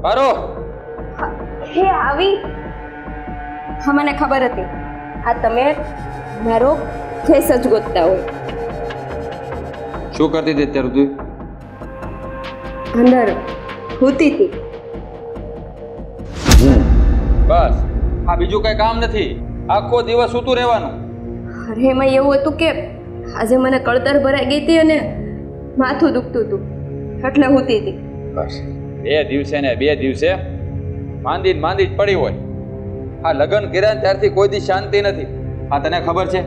મારો હે આવી. હા મને ખબર હતી આ તમે મારો ફેસ જ ગોતતા હોય. શું કરતી હતી અત્યારે તું? અંદર હોતી હતી. બસ આ બીજું કઈ કામ નથી. આખો દિવસ સૂતું રહેવાનું. અરે એમાં એવું હતું કે આજે મને કળતર ભરાઈ ગઈ હતી અને માથું દુખતું હતું એટલે હોતી હતી. બસ 2 દિવસે ને 2 દિવસે માંદી જ પડી હોય. આ લગ્ન કર્યા ત્યારથી કોઈ દી શાંતિ નથી. આ તને ખબર છે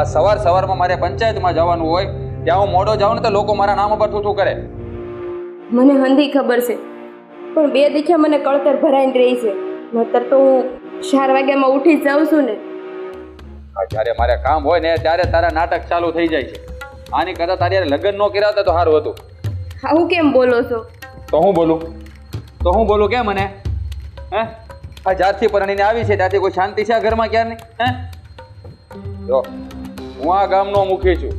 આ સવારમાં મારે પંચાયતમાં જવાનું હોય ત્યાં હું મોડો જાઉં ને તો લોકો મારા નામ ઉપર થૂથું કરે. મને હંધી ખબર છે પણ 2 દીખે મને કળતર ભરાઈને રહી છે. નતર તો હું 4 વાગ્યામાં ઉઠી જ જાઉં છું ને. આ જ્યારે મારે કામ હોય ને ત્યારે તારા નાટક ચાલુ થઈ જાય છે. આની કરતાં તારી લગ્ન ન કર્યા હોત તો સારું હતું. આવું કેમ બોલો છો? તો હું બોલું કે મને હે આ જ્યારથી પરણીને આવી છે ત્યાંથી કોઈ શાંતિ છે આ ઘરમાં ક્યારની? હે જો હું આ ગામનો મુખી છું,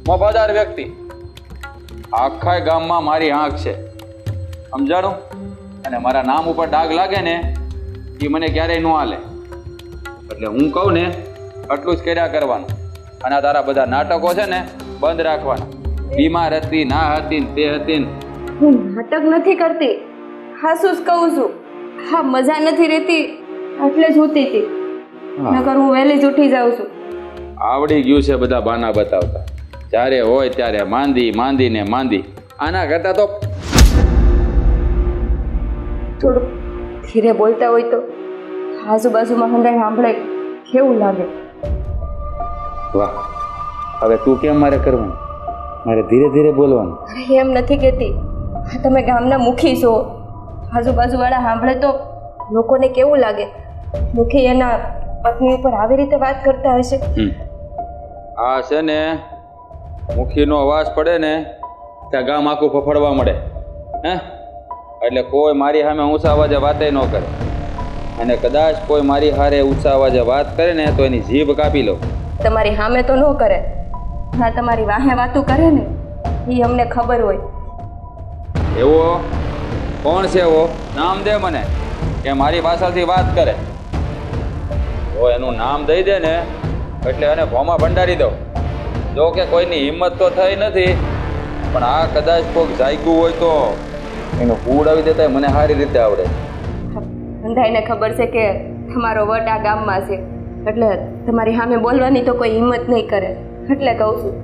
વફાદાર વ્યક્તિ. આખા ગામમાં મારી આંખ છે, સમજાણું? અને મારા નામ ઉપર ડાઘ લાગે ને એ મને ક્યારેય ન હાલે. એટલે હું કહું ને એટલું જ કર્યા કરવાનું. અને આ તારા બધા નાટકો છે ને બંધ રાખવાના. બીમાર હતી, ના હતી, તે હતી. હું નાટક નથી કરતી, હાસું જ કહું છું. હા મજા નથી રહેતી એટલે જ હોતી હતી. નકર હું વહેલી જ ઉઠી જાઉં છું. આવડી ગયું છે બધા બાના બતાવતા. જ્યારે હોય ત્યારે માંદી. આના કરતા તો થોડુંક ધીરે બોલતા હોય તો આજુબાજુમાં હંધાઈ સાંભળે કેવું લાગે. વાહ, હવે તું કેમ મારે કરવાનું? મારે ધીરે ધીરે બોલવાનું. અરે એમ નથી કહેતી. તમે ગામના મુખી છો, આજુબાજુવાળા સાંભળે તો લોકોને કેવું લાગે? મુખી એના પત્ની ઉપર આવી રીતે વાત કરતા હશે. આ છે ને મુખીનો અવાજ પડે ને ત્યાં ગામ આખું ફફડવા મળે. હે એટલે કોઈ મારી સામે ઊંચા અવાજે વાતે ન કરે. અને કદાચ કોઈ મારી હારે ઊંચા અવાજે વાત કરે ને તો એની જીભ કાપી લો. તમારી સામે તો ન કરે, ના તમારી વાહે વાતું કરે ને એ અમને ખબર હોય. એવો કોણ છે? એવો નામ દે મને કે મારી પાછળથી વાત કરે. તો એનું નામ દઈ દે ને એટલે એને ભોમાં ભંડારી દો. જો કે કોઈની હિંમત તો થઈ નથી, પણ આ કદાચ કોઈક જાગ્યું હોય તો એનું કૂડ આવી દેતા મને સારી રીતે આવડે. અંધાઈને ખબર છે કે તમારો વટ આ ગામમાં છે એટલે તમારી સામે બોલવાની તો કોઈ હિંમત નહીં કરે. એટલે કહું છું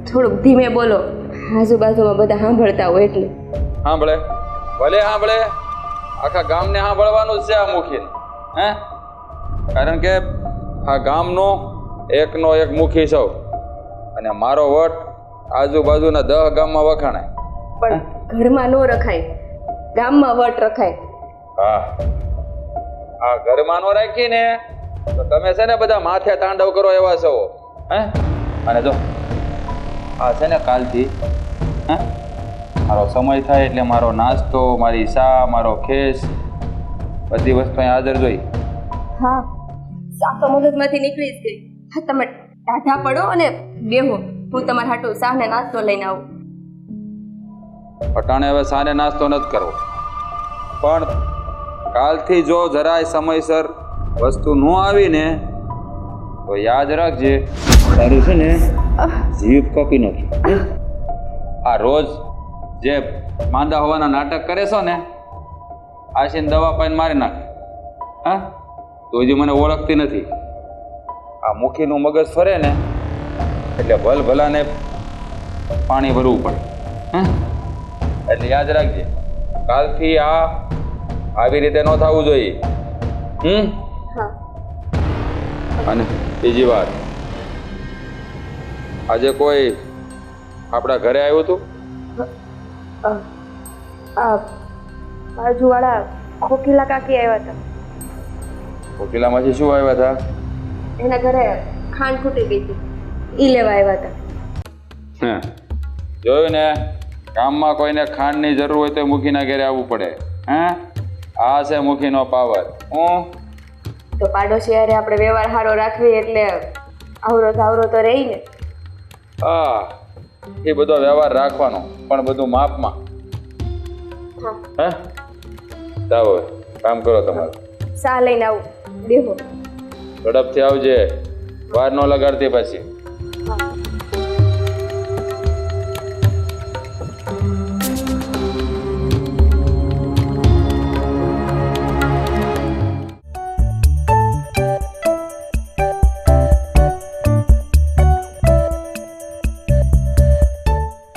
થોડુંક ધીમે બોલો, આજુબાજુમાં બધા સાંભળતા હોય એટલે. સાંભળે ભલે સાંભળે, આખા ગામને સાંભળવાનું જ છે આ મુખી. હે કારણ કે આ ગામનો એકનો એક મુખી સૌ. અને મારો વટ આજુબાજુના 10 ગામમાં વખાણાય. પણ ઘરમાં ન રખાય, ગામમાં વટ રખાય. હા આ ઘરમાં નો રાખીને તો તમે છે ને બધા માથે તાંડવ કરો એવા છો. હે અને જો આ છે ને કાલથી હે મારો સમય થાય એટલે મારો નાસ્તો, મારી સા, મારો ખેસ બધી વસ્તુ અહીં હાજર જોઈ. હા સા તો મગજમાંથી નીકળી જ ગઈ. હા તમે ટાઢા પડો અને બેહો, હું તમારા હાટુ સા ને નાસ્તો લઈને આવું. અટાણે હવે સાને નાસ્તો નથી કરવો, પણ કાલથી જો જરાય સમયસર વસ્તુ ન આવીને તો યાદ રાખજે તારું છે ને જીભ કાપી નાખી. આ રોજ જે માંદા હોવાના નાટક કરે છો ને આશીને દવા પાઈને મારી નાખે. હા તો હજી મને ઓળખતી નથી. આ મુખીનું મગજ ફરે ને એટલે ભલાને પાણી ભરવું પડે. હા એટલે યાદ રાખજે કાલથી આવી રીતે ન થવું જોઈએ. અને બીજી વાત, આજે કોઈ આપણા ઘરે આવ્યું હતું? બાજુવાળા ખોખીલા કાકી આવ્યા હતા. કોકિલામાંથી શું આવ્યા હતા? એના ઘરે ખાંડ ખૂટી ગઈ હતી, ઈ લેવા આવ્યા હતા. જોયું ને, ગામમાં કોઈને ખાંડની જરૂર હોય તો મુખીના ઘરે આવવું પડે. આ છે મુખીનો પાવર. તો પાડોશી યારે આપણે વ્યવહાર સારો રાખવી એટલે આવરો તો રહી ને. હા એ બધો વ્યવહાર રાખવાનો, પણ બધું માપમાં. હે જાઓ હવે, કામ કરો તમારે. સા લઈને આવું દેહો. ઝડપથી આવજે, વાર ન લગાડતી પછી.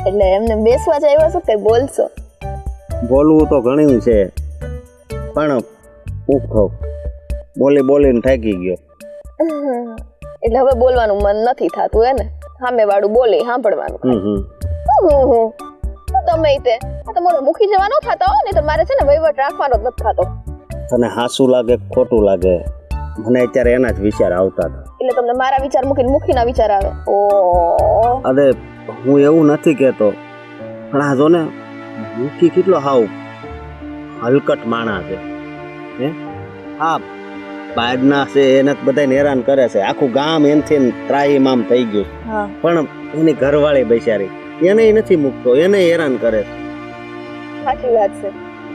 એટલે એમને બેસવા જ આવ્યા છો કે બોલશો? બોલવું તો ઘણું છે પણ ભૂખો બોલીને થાકી ગયો. એટલે હવે બોલવાનું મન નથી થતું હે ને? સામે વાળું બોલે સાંભળવાનું. તમે તે તમારો મુખી જવા ન થતા હો ને તો મારે છે ને વહીવટ રાખવાનો જ નથી થતો. તને હાસું લાગે ખોટું લાગે મને અત્યારે એના જ વિચાર આવતા હતા. એટલે તમને મારા વિચાર મૂકીને મુખીના વિચાર આવે? ઓ અરે હું એવું નથી કહેતો પણ આ જો ને મુખી કેટલો હાવ હલકટ માણા છે હે. હા બહારના છે એને બધાને હેરાન કરે છે, આખું ગામ એનથી ત્રાહીમામ થઈ ગયું. પણ એની ઘરવાળી બેચારી એને નથી મૂકતો, એને હેરાન કરે છે. સાચી વાત છે.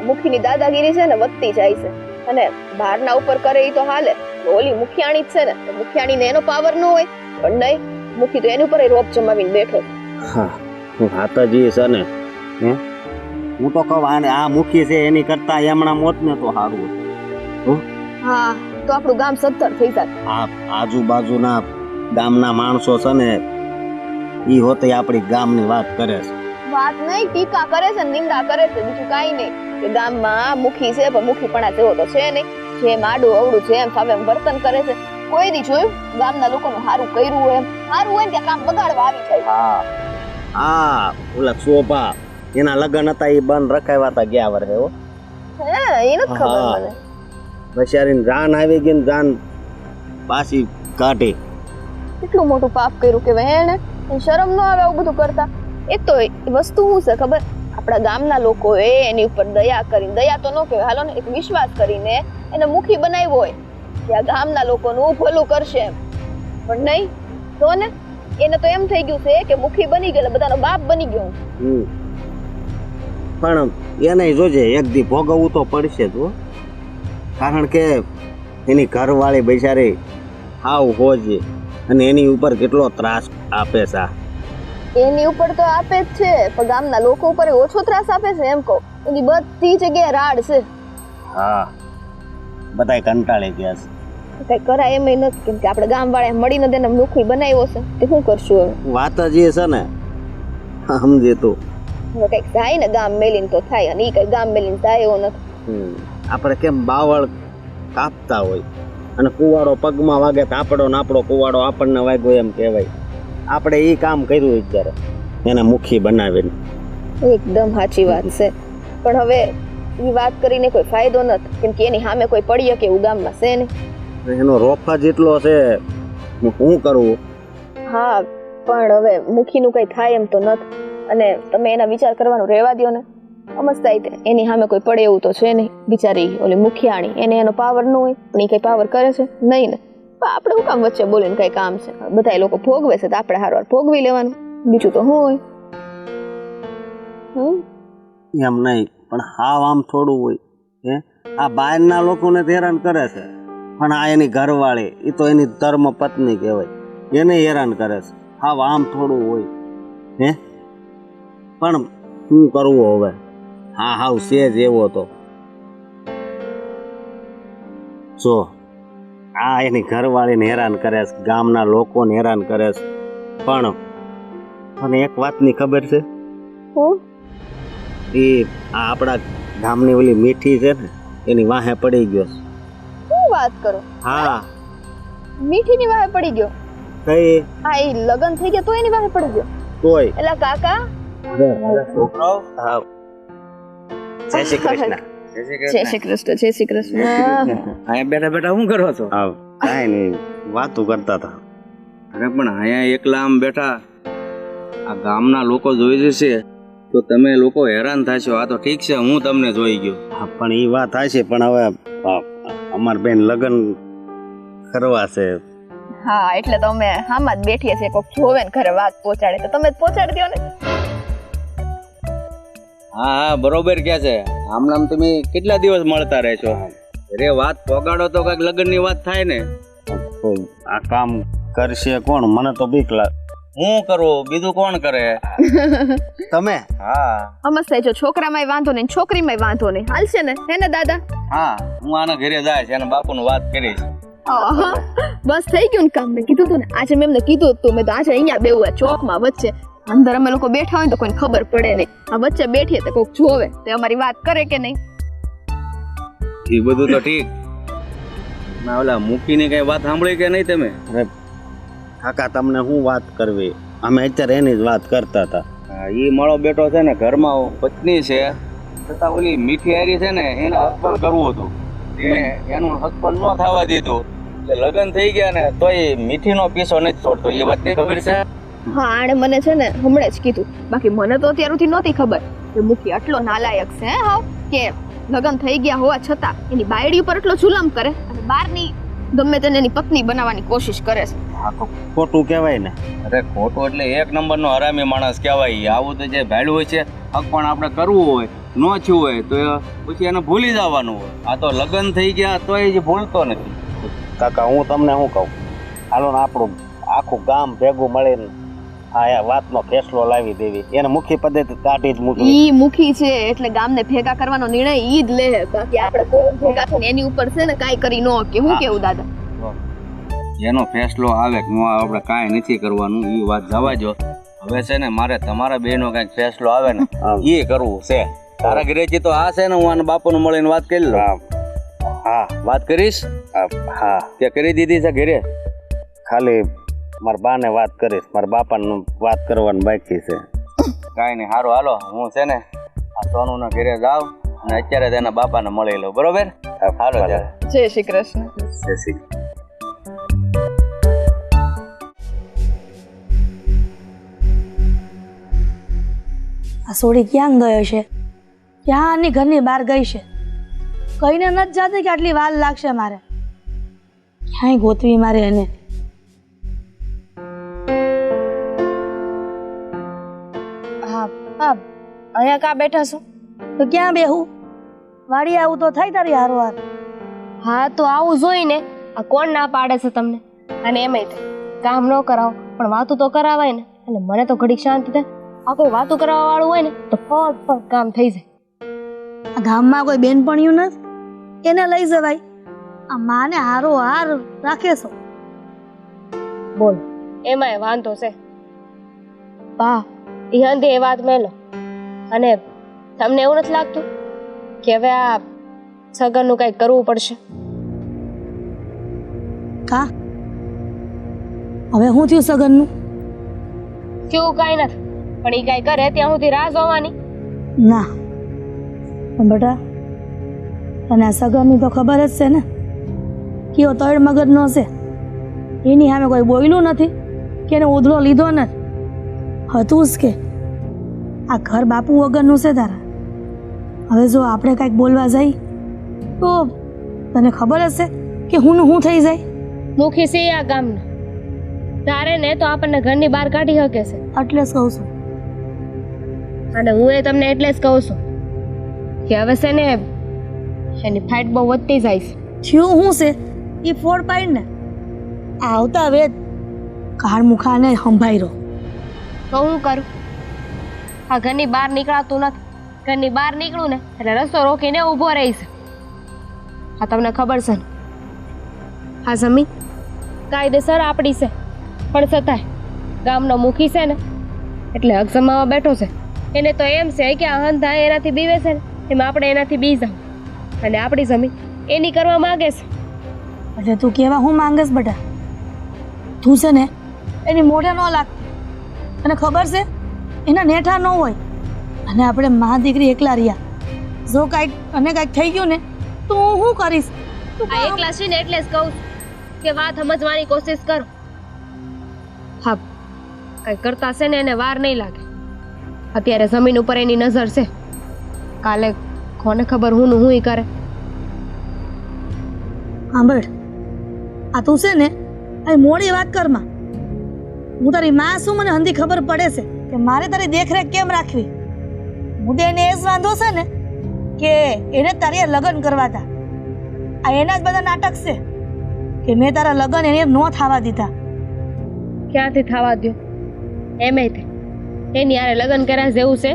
મુખીની દાદાગીરી છે ને વધતી જાય છે અને બહારના ઉપર કરે એ તો હાલે. ઓલી મુખિયાણી જ છે ને તો મુખિયાણીને એનો પાવર ન હોય પણ નહીં, મુખી તો એની ઉપર રોપ જમાવીને બેઠો. હા હાથાજી છે ને હે હું તો કહું આ મુખી છે એની કરતા એમણા મોત ને તો સારું. હા તો આપણું ગામ સત્તર થઈ જાય. આ આજુબાજુના ગામના માણસો છે ને ઈ હોતે આપણી ગામની વાત કરે છે. વાત નહીં, ટીકા કરે છે, નિંદા કરે છે, બીજું કાઈ નહીં. કે ગામમાં મુખી છે પણ મુખીપણા જેવો તો છે નહીં. જેમ આડું અવડું છે એમ ફાવે એમ વર્તન કરે છે. કોઈ દી જોયું ગામના લોકોનું સારું કર્યું હોય એમ? સારું હોય ને ત્યાં કામ બગાડવા આવી જાય. હા હા ઓલા શોભા એના લગ્ન હતા એ બંધ રખાવ્યા હતા ગયા વર્ષે. હો હે એ નથી ખબર મને. બચારીને જાન આવી ગઈ ને જાન પાછી કાઢી. કેટલું મોટું પાપ કર્યું કે એને શરમ ન આવે આવું બધું કરતા. એક તો વસ્તુ શું છે ખબર, આપણા ગામના લોકોએ એની ઉપર દયા કરીને, દયા તો ન કહેવાય હાલો ને, એક વિશ્વાસ કરીને એને મુખી બનાવ્યો હોય કે આ ગામના લોકોનું ભલું કરશે એમ. પણ નહીં તો ને એને તો એમ થઈ ગયું છે કે મુખી બની ગયો બધાનો બાપ બની ગયો. પણ એને જોજે એક દી ભોગવવું તો પડશે જ, કારણ કે એની ઘરવાળી બેચારી હાવ હોજે અને એની ઉપર કેટલો ત્રાસ આપે છે. એની ઉપર તો આપે જ છે પણ ગામના લોકો ઉપર ઓછો ત્રાસ આપે છે એમ કહું. એની બધી જગ્યાએ રાડ છે. હા બધાય કંટાળી ગયા છે. કઈ કરાય એમ નથી કેમ કે આપણે ગામ વાળા મળીને તેને મુખી બનાવ્યો છે. તે શું કરશું હવે? વાત જ એ છે ને, સમજે તું. હવે કઈક થાય ને ગામ મેલીને તો થાય અને ઈ કઈ ગામ મેલીને થાય એવો નથી. આપણે કેમ બાવળ કાપતા હોય અને કુવાડો પગમાં વાગે તો આપણો કુવાડો આપણને વાગ્યો એમ કહેવાય. આપણે એ કામ કર્યું અત્યારે એને મુખી બનાવીને. એકદમ સાચી વાત છે પણ હવે એ વાત કરીને કોઈ ફાયદો નથી કેમ કે એની સામે કોઈ પડી શકે એવું ગામમાં છે ને. એનો રોફા જેટલો છે, હું કરવું? હા પણ હવે મુખીનું કઈ થાય એમ તો નથી અને તમે એના વિચાર કરવાનું રહેવા દો ને. સમજતા એની સામે કોઈ પડે એવું તો છે નહીં. બિચારી ઓલી મુખિયાણી એને એનો પાવર ન હોય પણ એ કઈ પાવર કરે છે નહીં ને. આપણે શું કામ વચ્ચે બોલીને કઈ કામ છે? બધા લોકો ભોગવે છે તો આપણે હારવાર ભોગવી લેવાનું, બીજું તો શું હોય. એમ નહીં પણ હાવ આમ થોડું હોય હે. આ બહારના લોકોને હેરાન કરે છે પણ આ એની ઘરવાળી એ તો એની ધર્મ પત્ની કહેવાય, એને હેરાન કરે છે. હાવ આમ થોડું હોય હે. પણ શું કરવું હવે? હા હાવ સેજ એવો તો જો આ એની ઘરવાળીને હેરાન કરે છે, ગામના લોકોને હેરાન કરે છે. પણ એક વાતની ખબર છે? એ આ આપણા ગામની ઓલી મીઠી છે ને એની વાહે પડી ગયો છે. શું વાત કરો? હા મીઠીની વાહે પડી ગયો? કઈ આ એ લગન થઈ ગયા તો એની વાહે પડી ગયો? તોય એલા કાકા છોકરાઓ. હા જય શ્રી કૃષ્ણ. જય શ્રી કૃષ્ણ. જય શ્રી કૃષ્ણ. અહીંયા બેઠા બેઠા શું કરો છો? હા કાંઈ નહીં, વાતો કરતા હતા. અરે પણ અહીંયા એકલા આમ બેઠા આ ગામના લોકો જોઈ જશે તો તમે લોકો હેરાન થશો. આ તો ઠીક છે હું તમને જોઈ ગયો. હા પણ એ વાત થાય છે પણ હવે અમાર બેન લગ્ન કરવા છે. હા એટલે તો અમે હામાં જ બેઠીએ છીએ. કોક જોવે ને ઘરે વાત પહોંચાડે તો તમે જ પહોંચાડી દો ને. હા હા બરોબર કે છે. આમ નામ તમે કેટલા દિવસ મળતા રહેશો? અરે વાત પોગાડો તો કઈક લગ્નની વાત થાય ને. તો આ કામ કરશે કોણ? મને તો બીક લાગે. હું કરું, બીજું કોણ કરે? તમે? હા અમસ્ત જો છોકરામાંય વાંધો નહીં છોકરીમાંય વાંધો નહીં હાલશે ને હે ને દાદા? હા, હું આના ઘરે જાય છે, એના બાપુનું વાત કરીશ. આહા, બસ થઈ ગયું ને કામ. મેં કીધું તું ને આજે મેં એમને કીધું તું મેં તો આજે અહીંયા બેવું ચોકમાં વચ્ચે અંદર અમે લોકો બેઠા હોય ને તો કોઈને ખબર પડે નહીં. આ વચ્ચે બેઠીએ તો કોઈક જોવે તો અમારી વાત કરે કે નહીં. એ બધું તો ઠીક. ના ઓલા મૂકીને કઈ વાત સાંભળી કે નહીં તમે? અરે કાકા, તમને શું વાત કરવી? અમે અત્યારે એની જ વાત કરતા હતા. એ મારો બેટો છે ને ઘરમાં પત્ની છે છતાં ઓલી મીઠી હારી છે ને એને હસપણ કરવું હતું. એનું હસપણ ન થવા દીધું એટલે લગ્ન થઈ ગયા ને તોય મીઠીનો પીસો નથી છોડતો. એ વાતની ખબર છે? હા, આણે મને છે ને હમણાં જ કીધું. બાકી મને તો અત્યાર સુધી નહોતી ખબર કે મુખી આટલો નાલાયક છે હાવ કે લગ્ન થઈ ગયા હોવા છતાં એની બાયડી ઉપર એટલો જુલમ કરે અને બહારની ગમે તેને એની પત્ની બનાવવાની કોશિશ કરે છે. આ તો ખોટું કહેવાય ને. અરે ખોટું એટલે એક નંબરનો હરામી માણસ કહેવાય. આવું તો જે ભાડું હોય છે હક પણ આપણે કરવું હોય ન થયું હોય તો પછી એને ભૂલી જવાનું હોય. આ તો લગ્ન થઈ ગયા તોય જ ભૂલતો નથી. કાકા, હું તમને શું કહું, હાલો ને આપણું આખું ગામ ભેગું મળીને આ વાતનો ફેસલો લાવી દેવી. એને મુખી પદ્ધતિ કાઢી જ મૂકવી. ઈ મુખી છે એટલે ગામને ભેગા કરવાનો નિર્ણય ઈ જ લે. બાકી આપણે કોઈ ભેગા થઈને એની ઉપર છે ને કાંઈ કરી ન કે હું કેવું દાદા? એનો ફેસલો આવે કે ન આવે આપણે કાંઈ નથી કરવાનું. એ વાત જવા જો. હવે છે ને મારે તમારા બેનો કાંઈક ફેસલો આવે ને એ કરવું છે. તારા ઘરેથી તો આ છે ને હું આના બાપુને મળીને વાત કરી લઉં. હા, વાત કરીશ? હા, તે કરી દીધી છે ઘરે? ખાલી મારા બાને વાત કરીશ, મારા બાપાને વાત કરવાની બાકી છે. કાંઈ નહીં, સારું હાલો. હું છે ને આ સોનુના ઘરે જાઉં અને અત્યારે તેના બાપાને મળી લઉં. બરોબર? હાલો ત્યારે. જય શ્રી કૃષ્ણ. જય શ્રી આ સોડી ક્યાં ગયો છે? ક્યાં આની ઘરની બહાર ગઈ છે? કહીને નથી જાતી કે આટલી વાર લાગશે મારે. ક્યાંય ગોતવી મારે એને. હા હા, અહીંયા કા બેઠા છો? તો ક્યાં બેહું? વાડી આવું તો થાય તારી હારવાર. હા તો આવું જોઈને આ કોણ ના પાડે છે તમને? અને એમાંય થાય કામ ન કરાવો પણ વાતું તો કરાવાય ને. અને મને તો ઘડીક શાંતિ થાય. આ કોઈ વાતું કરાવવા વાળું હોય ને તો ફટ કામ થઈ જાય. આ ગામમાં કોઈ બેનપણીયું નથી? એને લઈ જવાય. આ માને હારો હાર રાખે છો. બોલ એમાંય વાંધો છે બા. એ અંધે એ વાત મેલો. અને તમને એવું નથી લાગતું કે હવે આ સગનનું કંઈક કરવું પડશે? કા હવે શું થયું સગનનું? કેવું કાંઈ નથી પણ એ કાંઈ કરે ત્યાં સુધી રાહ જોવાની. ના પણ બેટા, તને આ સગનની તો ખબર જ છે ને કેવો તળ મગજનો છે. એની સામે કોઈ બોલ્યું નથી કે એને ઉધડો લીધો નથી. હતું જ કે આ ઘર બાપુ વગરનું છે તારા. હવે જો આપણે કાંઈક બોલવા જઈ તો તને ખબર હશે કે હું થઈ જાય. મુખી છે આ ગામના. તારે ને તો આપણને ઘરની બહાર કાઢી શકે છે. એટલે જ કહું છું. અને હું એ તમને એટલે જ કહું છું કે હવે છે ને એની ફાઇટ બહુ વધતી જાય છે. થયું શું છે એ ફોડ પાડ ને. આવતા વેદ કાર મુખાને સંભાળ્યો. તો હું કરું? આ ઘરની બહાર નીકળાતું નથી. ઘરની બહાર નીકળું ને એટલે રસ્તો રોકીને ઊભો રહીશ. આ તમને ખબર છે ને આ જમીન કાયદેસર આપણી છે પણ છતાંય ગામનો મુખી છે ને એટલે હક જમાવા બેઠો છે. એને તો એમ છે કે આ હંધા એનાથી બીવે છે ને એમ આપણે એનાથી બી જાવ અને આપણી જમીન એની કરવા માંગે છે. એટલે તું કેવા હું માંગસ બેટા? તું છે ને એની મોઢે ન લાગતી. તને ખબર છે એના નેઠા ન હોય. અને આપણે મા દીકરી એકલા રહ્યા. જો કાંઈક અને કાંઈક થઈ ગયું ને તો હું શું કરીશ? આ એકલા છે ને એટલે જ કહું છું કે વાત સમજવાની કોશિશ કરો. હા કઈ કરતા છે ને એને વાર નહીં લાગે. અત્યારે જમીન ઉપર એની નજર છે. કાલે કોને ખબર હું કરે. સાંભળ, આ તું છે ને આ મોડી વાત કરમાં. હું તારી માં શું, મને હંધી ખબર પડે છે કે મારે તારી દેખરેખ કેમ રાખવી. મુદ્દે એને એ જ વાંધો છે ને કે એને તારે લગ્ન કરવા હતા. આ એના જ બધા નાટક છે કે મેં તારા લગ્ન એને ન થવા દીધા. ક્યાંથી થવા દ્યો એમે તે એની યારે લગ્ન કર્યા જેવું છે.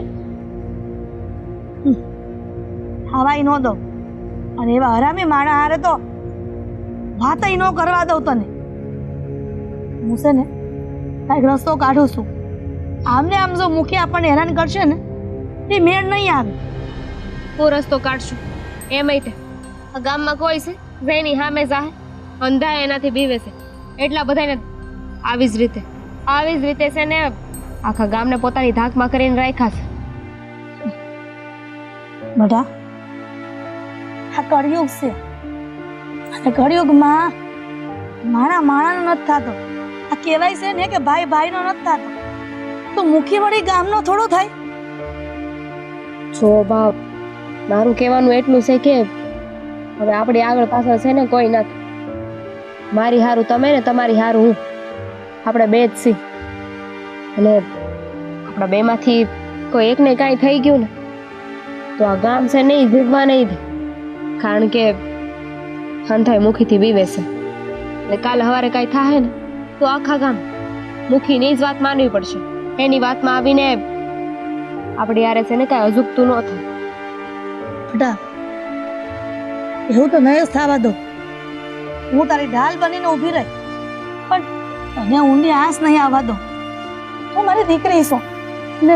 થવાય ન દો. અને એવા હરામી માણા હારે તો વાતય ન કરવા દઉં તને. હું છે ને કાંઈક રસ્તો કાઢું છું. આમને આમ જો મુખી આપણને હેરાન કરશે ને તે મેળ નહીં આવે. હું રસ્તો કાઢશું એમય તે આ ગામમાં કોઈ છે જેની સામે જાહે અંધાય એનાથી બીવે છે એટલા બધાને આવી જ રીતે છે ને આખા ગામને પોતાની ધાકમાં કરીને રાખ્યા છે. બેટા આ કળિયુગ છે અને કળિયુગમાં માણાનો નથી થતો. આ કહેવાય છે ને કે ભાઈ ભાઈનો નથી થતો તો મુખી વળી ગામનો થોડો થાય. જો બાપ મારું કહેવાનું એટલું છે કે હવે આપણી આગળ પાછળ છે ને કોઈ નથી. મારી હારું તમે ને તમારી હારું હું આપણે બે જ છીએ અને આપણા બેમાંથી કોઈ એકને કાંઈ થઈ ગયું ને તો આ ગામ છે નહીં જીવવા નહીં દે. કારણ કે હંધાઈ મુખીથી બીવે છે એટલે કાલે સવારે કાંઈ થાય ને તો આખા ગામ મુખીની જ વાત માનવી પડશે. એની વાતમાં આવીને આપણી યારે છે ને કાંઈ અજુગતું ન થાય. બેટા એવું તો નહીં જ થવા દો. હું તારી ઢાલ બનીને ઊભી રહી પણ તને ઊંડી આંસ નહીં આવવા દો. તું મારી દીકરી છો ને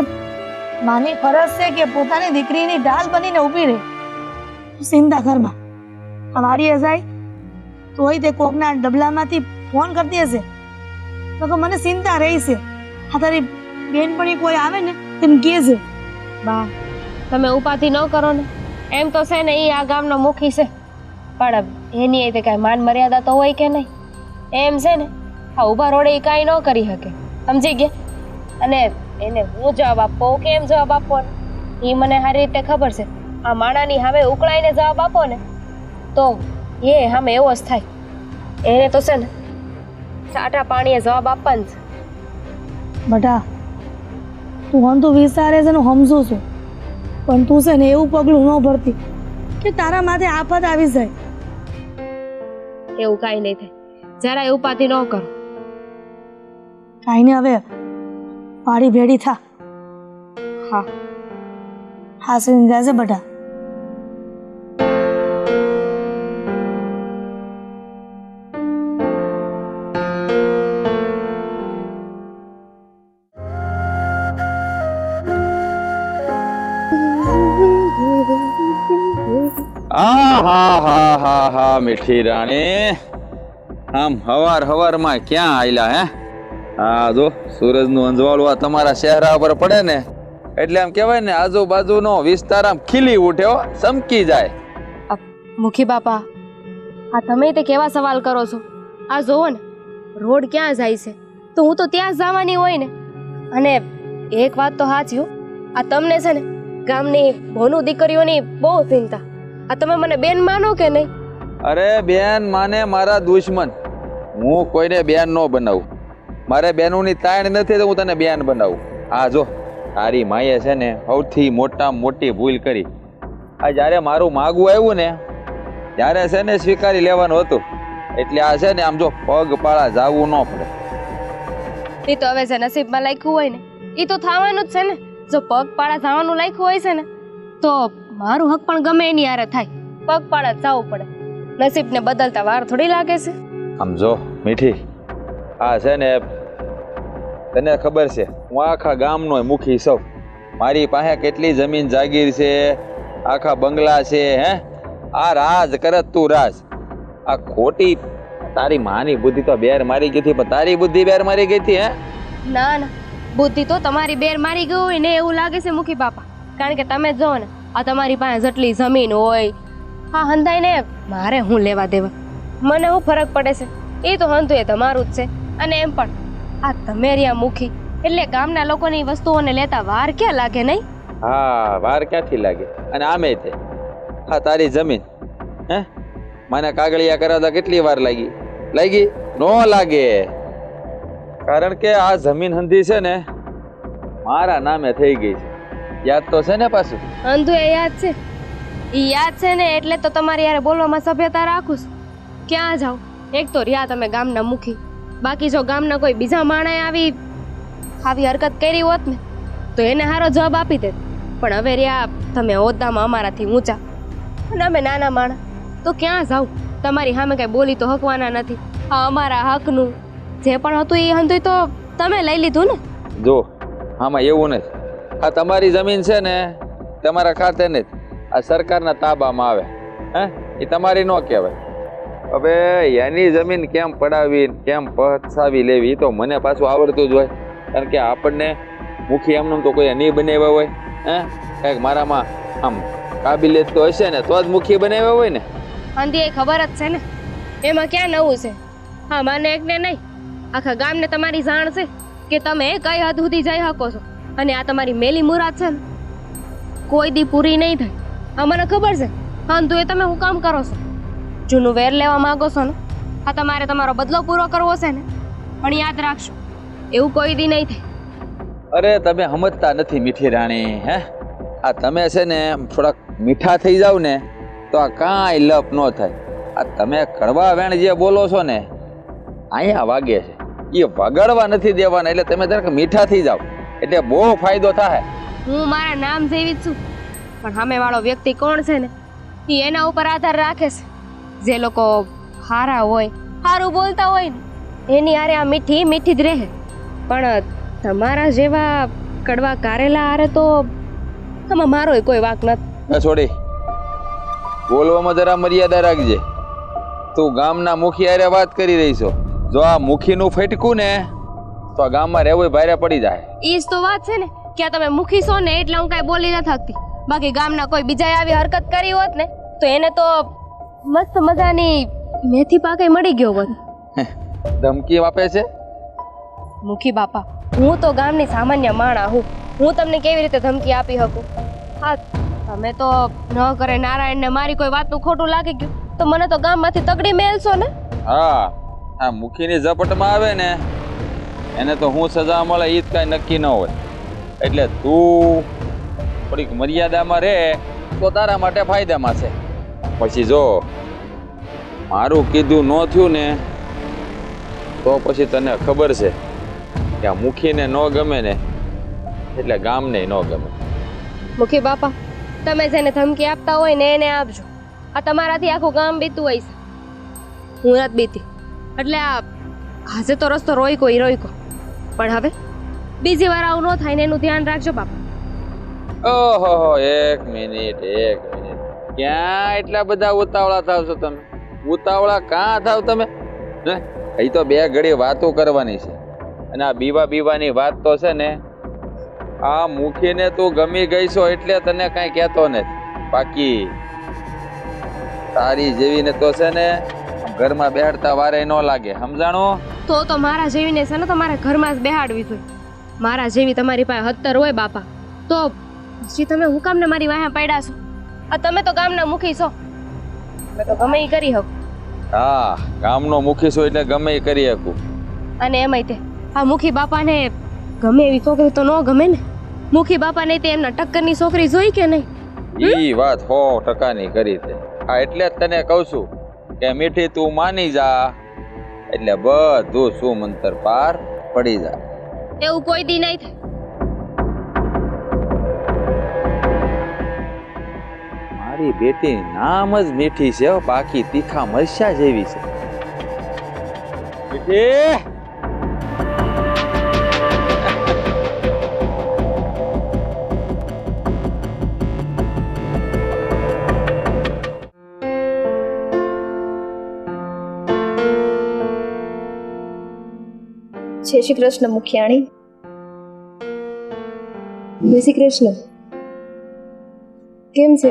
માની ફરજ છે કે પોતાની દીકરીની ઢાલ બનીને ઊભી રહે. તું ચિંતા કરમાં આ વાડીએ જાય તોય તે કોકના ડબલામાંથી ફોન કરતી હશે તો મને ચિંતા રહી છે. આ તારી બેનપણી કોઈ આવે ને તેમ કહે છે. બા તમે ઉપાધિ ન કરો ને. એમ તો છે ને એ આ ગામનો મુખી છે પણ એની એ કાંઈ માન મર્યાદા તો હોય કે નહીં. એમ છે ને આ ઊભા રોડે એ કાંઈ ન કરી શકે સમજી ગયા. અને એને હું જવાબ આપવો કેમ જવાબ આપવો એ મને સારી રીતે ખબર છે. આ માણાની સામે ઉકળાઈને જવાબ આપો ને તો એ સામે એવો જ થાય. એને તો છે ને સાટા પાણીએ જવાબ આપવાનું છે. બટા તું હંધું વિચારે છે ને સમજું છું પણ તું છે ને એવું પગલું ન ભરતી કે તારા માથે આફત આવી જાય. એવું કાંઈ નહીં થાય. જરાય ઉપાધિ ન કરો. કાંઈ નહીં હવે વાડી ભેડી થા. હા હાસવીને જાજે બટા. હા મીઠી રાણી આમ હવારમાં ક્યાં આયલા હે? હા જો સૂરજનું અંજવાળું આ તમારા ચહેરા ઉપર પડે ને એટલે આમ કહેવાય ને આજુબાજુનો વિસ્તાર આમ ખીલી ઉઠ્યો ચમકી જાય. મુખી બાપા આ તમે તે કેવા સવાલ કરો છો? આ જોવો ને રોડ ક્યાં જાય છે તો હું તો ત્યાં જ જવાની હોય ને. અને એક વાત તો સાચી હો, આ તમને છે ને ગામની ભોનું દીકરીઓની બહુ ચિંતા. આ તમે મને બેન માનો કે નહીં? અરે બેન માને મારા દુશ્મન. હું કોઈને બેન ન બનાવું. મારે બેનોની તાણ નથી તો હું તને બેન બનાવું. આ જો તારી માએ છે ને સૌથી મોટામાં મોટી ભૂલ કરી. આ જ્યારે મારું માગવું આવ્યું ને ત્યારે છે ને સ્વીકારી લેવાનું હતું. એટલે આ છે ને આમ જો પગપાળા જાવું ન પડે. એ તો હવે જે નસીબમાં લખ્યું હોય ને એ તો થવાનું જ છે ને. જો પગપાળા જવાનું લખ્યું હોય છે ને તો મારું હક પણ ગમે એની હારે થાય. પગપાળા જવું પડે. નસીબને બદલતા વાર થોડી લાગે છે. આમ જો મીઠી આ છે ને તને ખબર છે હું આખા ગામનો મુખી છું. મારી પાસે કેટલી જમીન જાગીર છે, આખા બંગલા છે. હે આ રાજ કરત તું રાજ. આ ખોટી તારી માની બુદ્ધિ તો બેર મારી ગઈ હતી પણ તારી બુદ્ધિ બેર મારી ગઈ હતી. હે ના ના બુદ્ધિ તો તમારી બેર મારી ગઈ હોય ને એવું લાગે છે મુખી બાપા. કારણ કે તમે જો ને આ તમારી પાસે જેટલી જમીન હોય હા હંધાઈને મારે હું લેવા દેવા. મને શું ફરક પડે છે? એ તો હંધું એ તમારું જ છે. અને એમ પણ આ તમે રહ્યા મુખી એટલે ગામના લોકોની વસ્તુઓને લેતા વાર ક્યાં લાગે નહીં? હા વાર ક્યાંથી લાગે? અને આમે તે હા તારી જમીન હે મને કાગળિયા કરાવતા કેટલી વાર લાગી? નો લાગે. કારણ કે આ જમીન હંધી છે ને મારા નામે થઈ ગઈ છે. યાદ તો છે ને પાછું? હંધું એ યાદ છે એ યાદ છે ને એટલે તો તમારી યારે બોલવામાં સભ્યતા રાખું છું. ક્યાં જાઓ? એક તો રહ્યા તમે ગામના મુખી, બાકી જો ગામના કોઈ બીજા માણસે આવી હરકત કરી હોત ને તો એને સારો જવાબ આપી દેત. પણ હવે રહ્યા તમે હોદ્દામાં અમારાથી ઊંચા અને અમે નાના માણસ, તો ક્યાં જાવ? તમારી સામે કઈ બોલી તો હકવાના નથી. આ અમારા હકનું જે પણ હતું એ હતું તો તમે લઈ લીધું ને. જો આમાં એવું નથી, આ તમારી જમીન છે ને, તમારા ખાતે ને આ સરકારના તાબામાં આવે, હે એ તમારી ન કહેવાય. હવે એની જમીન કેમ પડાવી કેમ પચાવી લેવી તો મને પાછું આવડતું જ હોય, કારણ કે આપણને મુખી એમનું તો કોઈ નહીં બનાવ્યા હોય. હે કંઈક મારામાં આમ કાબિલિયત તો હશે ને તો જ મુખી બનાવ્યા હોય ને. અંધી એ ખબર જ છે ને, એમાં ક્યાં નવું છે? હા, મને એકને નહીં, આખા ગામને તમારી જાણ છે કે તમે કઈ હદ સુધી જઈ શકો છો. અને આ તમારી મેલી મુરાદ છે ને કોઈ દી પૂરી નહીં થાય. આ મને ખબર છે. હા, તો એ તમે હું કામ કરો છો? જૂનું વેર લેવા માંગો છો ને? આ તમારે તમારો બદલો પૂરો કરવો છે ને? પણ યાદ રાખશો, એવું કોઈ દી નહીં થાય. અરે તમે સમજતા નથી મીઠી રાણી. હે આ તમે છે ને થોડાક મીઠા થઈ જાવ ને તો આ કાંઈ લપ ન થાય. આ તમે કડવા વેણ જે બોલો છો ને અહીંયા વાગે છે, એ વગાડવા નથી દેવાના. એટલે તમે જરાક મીઠા થઈ જાવ એટલે બહુ ફાયદો થાય. હું મારા નામ જેવી જ છું, પણ સામેવાળો વ્યક્તિ કોણ છે ને એ એના ઉપર આધાર રાખે છે. જે લોકો સારા હોય, સારું બોલતા હોય ને એની હારે આ મીઠી મીઠી જ રહે. પણ તમારા જેવા કડવા કારેલા હારે તો આમાં મારોય કોઈ વાંક નથી. છોડી બોલવામાં જરા મર્યાદા રાખજે. તું ગામના મુખી હારે વાત કરી રહી છો, જો આ મુખીનું ફટકું ને તો આ ગામમાં રહેવું ભારે પડી જાય. એ જ તો વાત છે ને કે આ તમે મુખી છો ને એટલે હું કાંઈ બોલી ન થકતી. બાકી ગામના કોઈ બીજાએ આવી હરકત કરી હોત ને તો એને તો મસ્ત મજાની મેથી પાકે મળી ગયો હોત. ધમકી આપે છે મુખી બાપા, હું તો ગામની સામાન્ય માણા હું તમને કેવી રીતે ધમકી આપી શકું? હા, તમે તો ન કરે નારાયણને મારી કોઈ વાતનું ખોટું લાગી ગયું તો મને તો ગામમાંથી તગડી મેલશો ને. હા, આ મુખીની ઝપટમાં આવે ને એને તો હું સજા મળે એ જ કાંઈ નક્કી ન હોય. એટલે તું થોડીક મર્યાદામાં રહે તો તારા માટે ફાયદામાં છે. પછી જો મારું કીધું ન થયું ને તો પછી તને ખબર છે કે આ મુખીને ન ગમે ને એટલે ગામને ન ગમે. મુખી બાપા, તમે જેને ધમકી આપતા હોય ને એને આપજો. આ તમારાથી આખું ગામ બીતું હોય છે, હું નથી બીતી. એટલે આ આજે તો રસ્તો રોયકો. પણ હવે બીજી વાર આવું ન થાય ને એનું ધ્યાન રાખજો બાપા. ઓહો, એક મિનિટ ક્યાં એટલા બધા ઉતાવળા થાવ છો તમે? ઉતાવળા કાં થાવ તમે? અહીં તો બે ઘડી વાતો કરવાની છે. અને આ બીવાની વાત તો છે ને, આ મુખીને તું ગમી ગઈ છો એટલે તને કાંઈ કહેતો નથી. બાકી તારી જેવીને તો છે ને ઘરમાં બેહાડતા વારે ન લાગે, સમજાણું? તો મારા જેવીને છે ને તમારે ઘરમાં જ બેહાડવી જોઈએ. મારા જેવી તમારી પાસે 70 હોય બાપા તો પછી તમે હું કામને મારી વાહે પડ્યા છો? આ તમે તો ગામના મુખી છો, તમે તો ગમે એ કરી શકો. હા, ગામનો મુખી છો એટલે ગમે એ કરી શકું. અને એમાંય તે આ મુખી બાપાને ગમે એવી છોકરી તો ન ગમે ને. મુખી બાપાને તે એમના ટક્કરની છોકરી જોઈ કે નહીં? ઈ વાત 100% કરી તે. હા, એટલે જ તને કહું છું કે મીઠી તું માની જા એટલે બધું સુમંતર પાર પડી જાય. એવું કોઈ દી નહીં થાય. મારી બેટી નામ જ મીઠી છે, બાકી તીખા મરચા જેવી છે. મીઠી જય શ્રી કૃષ્ણ મુખિયાણી. જય શ્રી કૃષ્ણ. કેમ છે?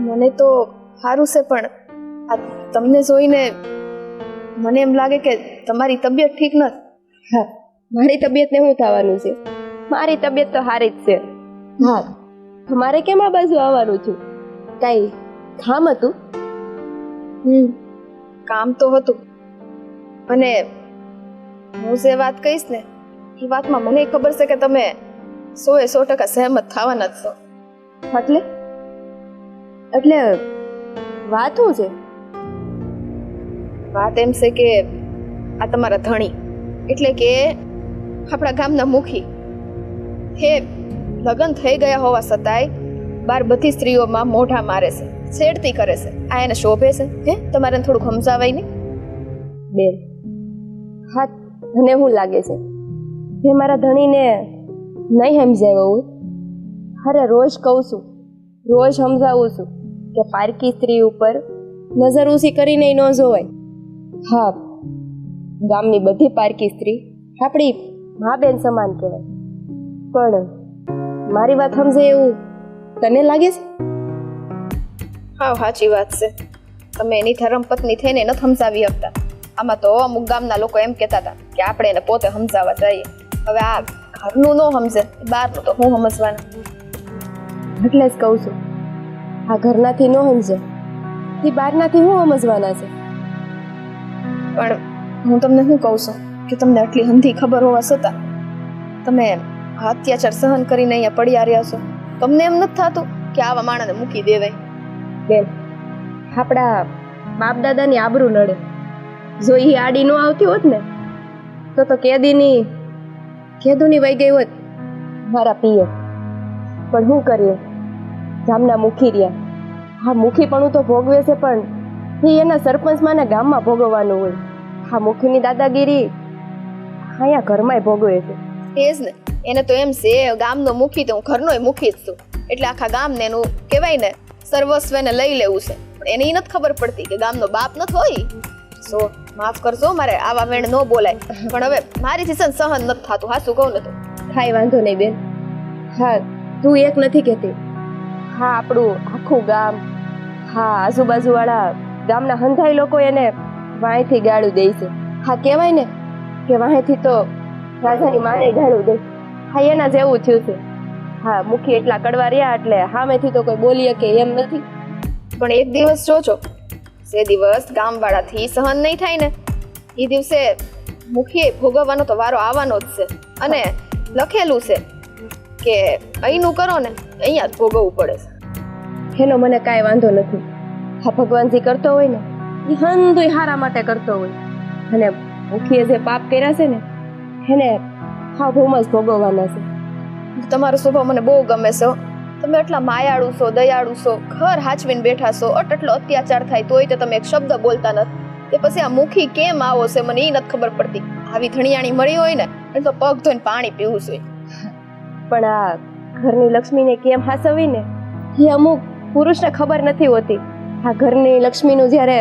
મને તો સારું છે, પણ આ તમને જોઈને મને એમ લાગે કે તમારી તબિયત ઠીક નથી. હા, મારી તબિયતને શું થવાનું છે? મારી તબિયત તો સારી જ છે. હા, તમારે કેમ આ બાજુ આવવાનું છું? કાંઈ કામ હતું? કામ તો હતું, અને હું જે વાત કહીશ ને એ વાતમાં મને ખબર છે કે તમે 100% સહેમત થવાના જ છો. એટલે એટલે વાત શું છે? વાત એમ છે કે આ તમારા ધણી એટલે કે આપણા ગામના મુખી હે લગ્ન થઈ ગયા હોવા છતાંય બાર બધી સ્ત્રીઓમાં મોઢા મારે છે, છેડતી કરે છે. આ એને શોભે છે? હે તમારે એને થોડુંક સમજાવાય નહીં? બેન, હા, તને શું લાગે છે મેં મારા ધણીને નહીં સમજાવ્યો હોય? અરે રોજ કહું છું, રોજ સમજાવું છું કે પારકી સ્ત્રી ઉપર નજર ઊંચી કરીને ન જોવાય. હા, ગામની બધી પારકી સ્ત્રી આપણી મા બેન સમાન કહેવાય. પણ મારી વાત સમજે એવું તને લાગે છે? હા, સાચી વાત છે. તમે એની ધર્મપત્ની થઈને ન સમજાવી શકતા. આમાં તો અમુક ગામના લોકો એમ કહેતા હતા કે આપણે એને પોતે સમજાવવા જઈએ. હવે આ ઘરનું ન સમજે, બહારનું તો હું સમજવાના. એટલે જ કહું છું, આ ઘરનાથી ન સમજે એ બહારનાથી હું સમજવાના છે. પણ હું તમને શું કહું છું કે તમને આટલી હંધી ખબર હોવા છતાં તમે આ અત્યાચાર સહન કરીને અહીંયા પડ્યા રહ્યા છો. તમને એમ નથી થતું કે આવા માણસને મૂકી દેવાય? બેન, આપણા બાપ દાદાની આબરૂ નડે. જો એ આડી ન આવતી હોત ને તો કેદુની વહી ગઈ હોત મારા પિયર. પણ શું કરીએ, ગામના મુખી રહ્યા. હા, મુખીપણું તો ભોગવે છે, પણ એ એના સરપંચમાં ને ગામમાં ભોગવવાનું હોય. હા, મુખીની દાદાગીરી અહીંયા ઘરમાંય ભોગવે છે. એ જ ને, એને તો એમ છે ગામનો મુખી તો હું ઘરનોય મુખી જ છું, એટલે આખા ગામને એનું કહેવાય ને સર્વસ્વને લઈ લેવું છે. પણ એને ઈ નથી ખબર પડતી કે ગામનો બાપ નથી હોય. સો માફ કરજો, મારે આવા વેણ ન બોલાય. પણ હવે મારીથી સહન નથી થતું. હા, શું કહું ને તો કાંઈ વાંધો નહીં બેન. હા, તું એક નથી કહેતી. હા, આપણું આખું ગામ, હા, આજુબાજુવાળા ગામના હંધાઈ લોકો એને વાંયથી ગાળું દે છે. હા, કહેવાય ને કે વાંયથી તો રાજાની માને ગાળું દે. હા, એના જેવું થયું છે. હા, મુખી એટલા કડવા રહ્યા એટલે સામેથી તો કોઈ બોલીએ કે એમ નથી. પણ એક દિવસ જોજો, જે દિવસ ગામવાળાથી સહન નહીં થાય ને એ દિવસે મુખીએ ભોગવવાનો તો વારો આવવાનો જ છે. અને લખેલું છે કે અહીંનું કરો ને અહીંયા જ ભોગવવું પડે છે. એનો મને કાંઈ વાંધો નથી. હા, ભગવાન જે કરતો હોય ને એ હંધુય હારા માટે કરતો હોય. અને મુખીએ જે પાપ કર્યા છે ને એને હા ભૂમાં જ ભોગવવાના છે. તમારો સ્વભાવ મને બહુ ગમે છે હો. તમે એટલા માયાળુ છો, દયાળુ છો, ઘર હાચવીને બેઠા છો. આટલો અત્યાચાર થાય તોય તો તમે એક શબ્દ બોલતા નથી. તે પછી આ મુખી કેમ આવો છે મને એ નથી ખબર પડતી. આવી ધણિયાણી મળી હોય ને એ તો પગ ધોઈને પાણી પીવું જોઈએ. પણ આ ઘરની લક્ષ્મીને કેમ હાસવી ને એ અમુક પુરુષને ખબર નથી હોતી. આ ઘરની લક્ષ્મીનું જ્યારે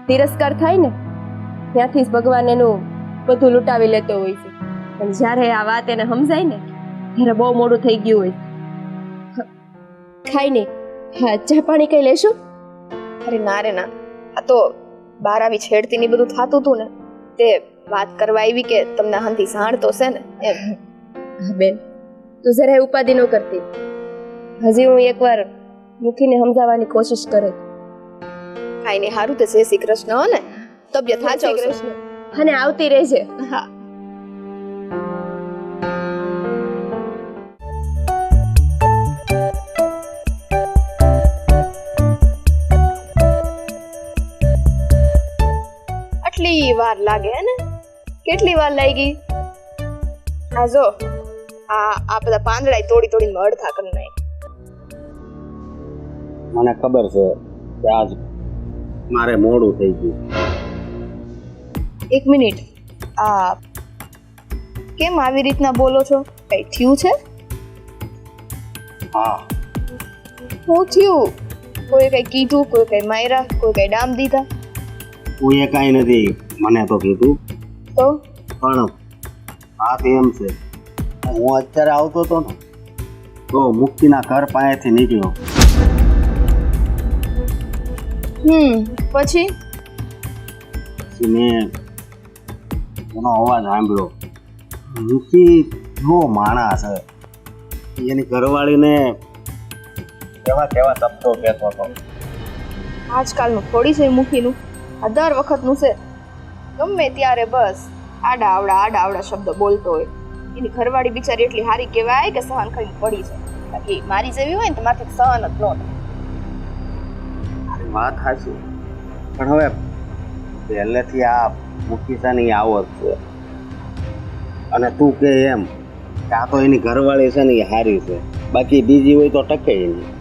તિરસ્કાર થાય ને ત્યાંથી જ ભગવાન એનું બધું લૂંટાવી લેતો હોય છે. પણ જ્યારે આ વાત એને સમજાય ને ત્યારે બહુ મોડું થઈ ગયું હોય. ખાઈ નહીં. હા, ચા પાણી કઈ લેશું? અરે ના રે ના, આ તો બહાર આવી છેડતી ની બધું થતું હતું ને તે વાત કરવા આવી કે તમને હંથી સાણતો છે ને એમ. હા બેન, તું જરાય ઉપાધિ ન કરતી. હજી હું એકવાર મુખીને સમજાવવાની કોશિશ કરે. કાંઈ નહીં, સારું તો જય શ્રી કૃષ્ણ હો ને. તબિયત સાચવજો. અને આવતી રહેજે. હા. આટલી વાર લાગે ને? કેટલી વાર લાગી? આ જો આ બધા પાંદડા તોડી તોડીને અડધા કરી નાખી. મને ખબર છે કે આજ મારે મોડું થઈ ગયું. એક મિનિટ, આ કેમ આવી રીતના બોલો છો? કઈ થયું છે? હા, શું થયું? કોઈ કઈ કીધું? કોઈ કઈ માયરા? કોઈ કઈ ડામ દીધા? હું એ કાંઈ નથી મને તો કીધું. તો પણ વાત એમ છે, હું અત્યારે આવતો હતો ને તો મુક્તિના ઘર પાસેથી નીકળ્યો. પછી મેં એનો અવાજ સાંભળ્યો. મુક્તિ એવો માણસ છે, એની ઘરવાળીને કેવા કેવા શબ્દો કહેતો હતો. આજકાલનું થોડી છે મુખીનું, આ દર વખતનું છે. ગમે ત્યારે બસ આડા આવડા શબ્દ બોલતો હોય. એની ઘરવાળી બિચારી એટલી હારી કહેવાય કે સહન કરીને પડી છે. બાકી મારી જેવી હોય ને તો મારથી સહન જ ન થાય. વાત સાચી, પણ હવે પહેલેથી આ મુખીસાની આવત છે, અને તું કે એમ કે આ તો એની ઘરવાળી છે ને એ હારી છે, બાકી બીજી હોય તો ટકે નહીં.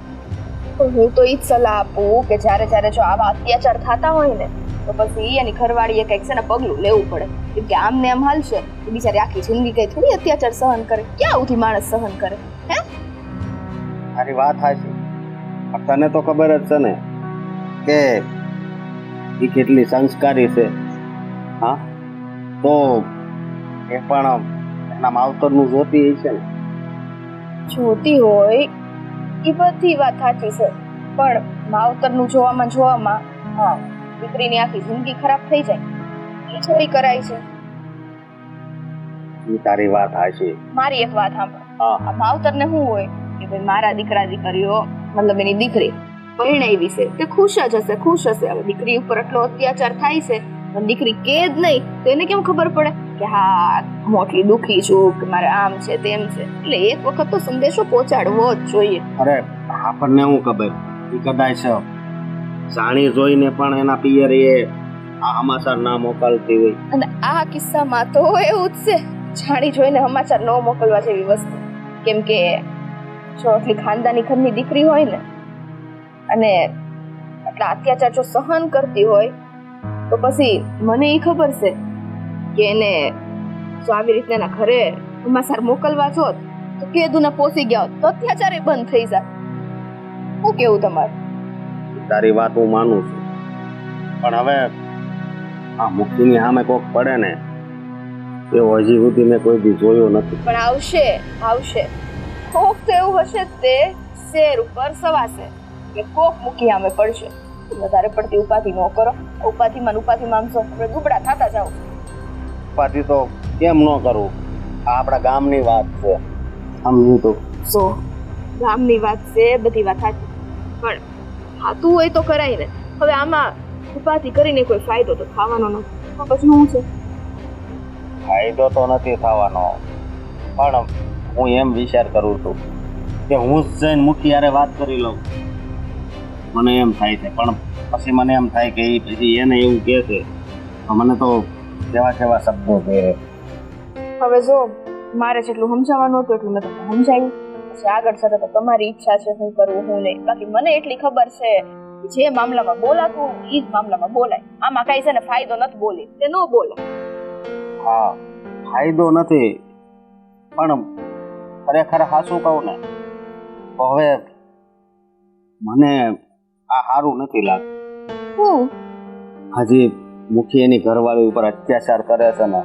પણ હું તો ઈ જ સલાહ આપું કે જ્યારે જ્યારે જો આવા અત્યાચાર થતા હોય ને તો પછી એની ઘરવાળીએ કંઈક છે ને પગલું લેવું પડે. કેમ કે આમને આમ હાલશે તો બિચારી આખી જિંદગી કઈ થોડી અત્યાચાર સહન કરે. ક્યાં સુધી માણસ સહન કરે? હે, તારી વાત સાચી, પણ તને તો ખબર જ છે ને કે એ કેટલી સંસ્કારી છે. હા, તો એ પણ એના માવતરનું જોતી હશે ને. જોતી હોય એ બધી વાત સાચી છે, પણ માવતરનું જોવામાં હા દીકરીની આખી જિંદગી ખરાબ થઈ જાય એ થોડી કરાય છે. એ તારી વાત સાચી. મારી એક વાત સાંભળ. હા, આ માવતરને શું હોય કે ભાઈ મારા દીકરા દીકરીઓ મતલબ એની દીકરી પરણાવી છે તે ખુશ જ હશે, ખુશ હશે. હવે દીકરી ઉપર આટલો અત્યાચાર થાય છે પણ દીકરી કે જ નહીં તો એને કેમ ખબર પડે કે હા મોટલી દુખી છું કે મારે આમ છે તેમ છે. એટલે એક વખત તો સંદેશો પહોંચાડવો જ જોઈએ. અરે આપણને શું ખબર, એ કદાચ જાણી જોઈને પણ એના પિયરે આ સમાચાર ના મોકલતી હોય. અને આ કિસ્સામાં તો એવું જ છે, જાણી જોઈને સમાચાર ન મોકલવા જેવી વસ્તુ. કેમ કે જો આટલી ખાનદાની ઘરની દીકરી હોય ને અને આટલા અત્યાચાર જો સહન કરતી હોય તો પછી મને એ ખબર છે કે એને જો આવી રીતના એના ઘરે સમાચાર મોકલવા જોત તો કેદુના પોસી ગયા હોત તો અત્યાચારે બંધ થઈ જાય. શું કેવું તમારું? તારી વાત હું માનું છું, પણ હવે આ મુખીની સામે કોક પડે ને એવો હજી સુધી મેં કોઈ દી જોયો નથી. પણ આવશે કોક તો એવું હશે તે શેર ઉપર સવાશે કે કોક મૂકી સામે પડશે. વધારે પડતી ઉપાધિ ન કરો. ઉપાધિમાં આમસો આપણે દુબળા થતા જાઓ. પાછી તો કેમ ન કરું, આ આપણા ગામની વાત છે, સમજ્યું તું? સો ગામની વાત છે, બધી વાત સાચી, પણ થાતું હોય તો કરાય ને. હવે આમાં ઉપાધિ કરીને કોઈ ફાયદો તો થવાનો નથી, તો પછી શું છે? ફાયદો તો નથી થવાનો, પણ હું એમ વિચાર કરું છું કે હું જ જઈને મુખી યારે વાત કરી લઉં. મને એમ થાય છે, પણ પછી મને એમ થાય કે એ પછી એને એવું કહે છે તો મને તો કેવા શબ્દો કહે. હવે જો મારે જેટલું સમજાવવાનું હતું એટલું મેં તમને સમજાવ્યું. પછી આગળ સાથે તો તમારી ઈચ્છા છે શું કરવું શું નહીં. બાકી મને એટલી ખબર છે કે જે મામલામાં બોલાતું એ જ મામલામાં બોલાય. આમાં કઈ છે ને ફાયદો નથી બોલી તે ન બોલાય. હા, ફાયદો નથી, પણ ખરેખર હાચું કહું ને તો હવે મને આ સારું નથી લાગતું. હજી મુખી એની ઘરવાળી ઉપર અત્યાચાર કરે છે ને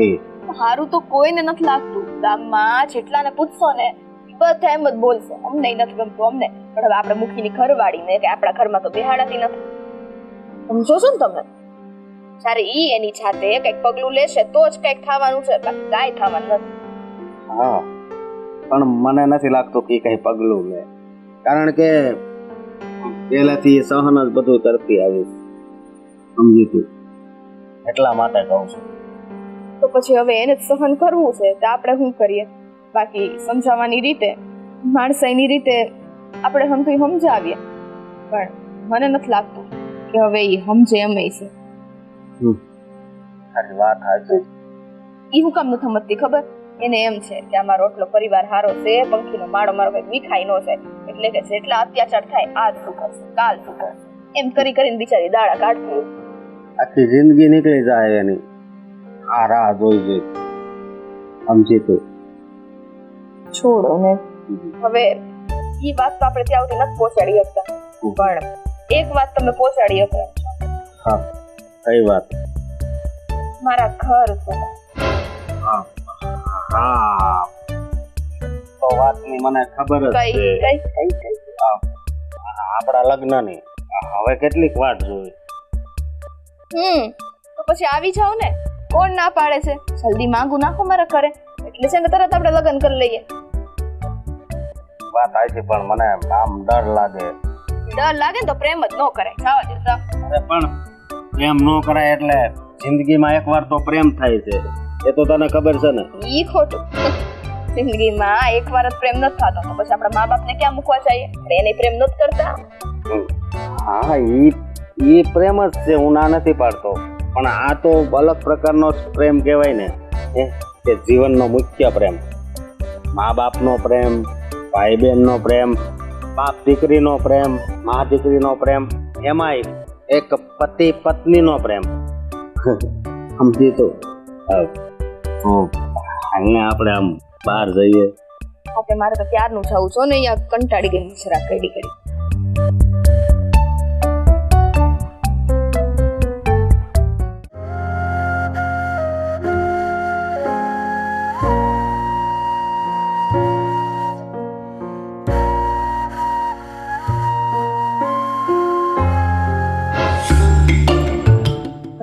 એ સારું તો કોઈને નથી લાગતું. ગામમાં જેટલાને પૂછશો ને બધા એમ જ બોલશે અમને નથી ગમતું અમને. પણ હવે આપણે મુખીની ઘરવાળીને કે આપણા ઘરમાં તો બેહાડાતી નથી. સમજો છો ને તમે? જ્યારે ઈ એની જાતે કંઈક પગલું લેશે તો જ કંઈક થવાનું છે, બાકી કાંઈ થવાનું નથી. હા, પણ મને નથી લાગતું કે કઈ પગલું લે, કારણ કે પહેલાથી સહન જ બધું કરતી આવી, સમજી તું? એટલા માટે કહું છું. તો પછી હવે એને જ સહન કરવું છે તો આપણે શું કરીએ? બાકી સમજાવવાની રીતે માણસાઈની રીતે આપણે સમજાવીએ, પણ મને નથી લાગતું કે હવે એ સમજે એમ છે. તારી વાત સાચી. એ હું કામ નથી સમજતી ખબર? એને એમ છે કે અમારો એટલો પરિવાર હારો છે, પંખીનો માળો મારો કઈ વિખાઈ ન જાય, એટલે કે જેટલા અત્યાચાર થાય આજ શું કરશે કાલ શું કરશે એમ કરીને બિચારી દાડા કાઢતી. આખી જિંદગી નીકળી જાય એની આ રાહ જોઈ, સમજી તું? છોડો ને, હવે એ વાત તો આપણે ત્યાં સુધી નથી પહોંચાડી શકતા, પણ એક વાત તમે પહોંચાડી શકો. હા, કઈ વાત? મારા ઘર છે. હા, તો વાતની મને ખબર જ છે. કઈ આપણા લગ્નની હવે કેટલીક વાટ જોઈ. તો પછી આવી જાવ ને, કોણ ના પાડે છે? જલ્દી માંગુ નાખો મારા ઘરે, એટલે છે ને તરત આપણે લગ્ન કરી લઈએ. વાત આવી છે, પણ મને આમ ડર લાગે. ડર લાગે ને તો પ્રેમ જ ન કરાય. જવા દે જા. અરે પણ પ્રેમ ન કરાય એટલે જિંદગીમાં એકવાર તો પ્રેમ થાય છે, એ તો તને ખબર છે ને? ઈ ખોટું. જિંદગીમાં એકવાર જ પ્રેમ નથી થતો તો પછી આપણા મા બાપને ક્યાં મૂકવા જઈએ? એને પ્રેમ નથી કરતા. હા ઈ પ્રેમ જ છે, હું ના નથી પાડતો, પણ આ તો અલગ પ્રકારનો જ પ્રેમ કહેવાય ને, કે જીવનનો મુખ્ય પ્રેમ, મા બાપનો પ્રેમ, ભાઈ બહેનનો પ્રેમ, બાપ દીકરીનો પ્રેમ, મા દીકરીનો પ્રેમ, એમાંય એક પતિ પત્નીનો પ્રેમ. સમજી તો અહીંયા આપણે આમ બહાર જઈએ. આપણે મારે તો ક્યારનું જવું છો ને, અહીંયા કંટાળી ગઈ જરાક કડી કડી.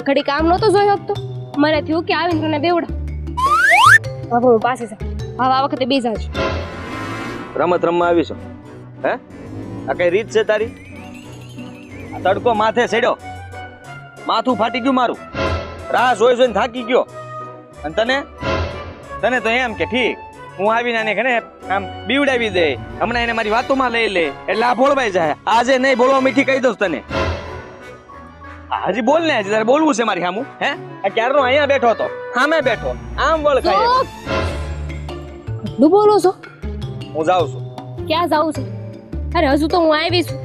ઘડી કામ નહોતો જોઈ શકતો, મને થયું કે આવીને તને બેવડા. હવે હું પાસે છે, હવે આ વખતે બીજા જ. રમત રમવા આવીશું હે? આ કઈ રીત છે તારી? આ તડકો માથે ચડ્યો, માથું ફાટી ગયું મારું, રાહ જોઈ જોઈને થાકી ગયો, અને તને તો એમ કે ઠીક હું આવીને આને ઘરે આમ બીવડાવી દે, હમણાં એને મારી વાતોમાં લઈ લે એટલે આ ભોળવાઈ જાય. આજે નહીં ભોળવા મીઠી કહી દઉં તને. હજી બોલ ને, હજી તારે બોલવું છે મારી સામું? હે આ ક્યારનો અહીંયા બેઠો હતો, સામે બેઠો, આમ વળ ખાય. કેટલું બોલો છો? હું જાઉં છું. ક્યાં જાઉં છું? અરે હજુ તો હું આવી છું.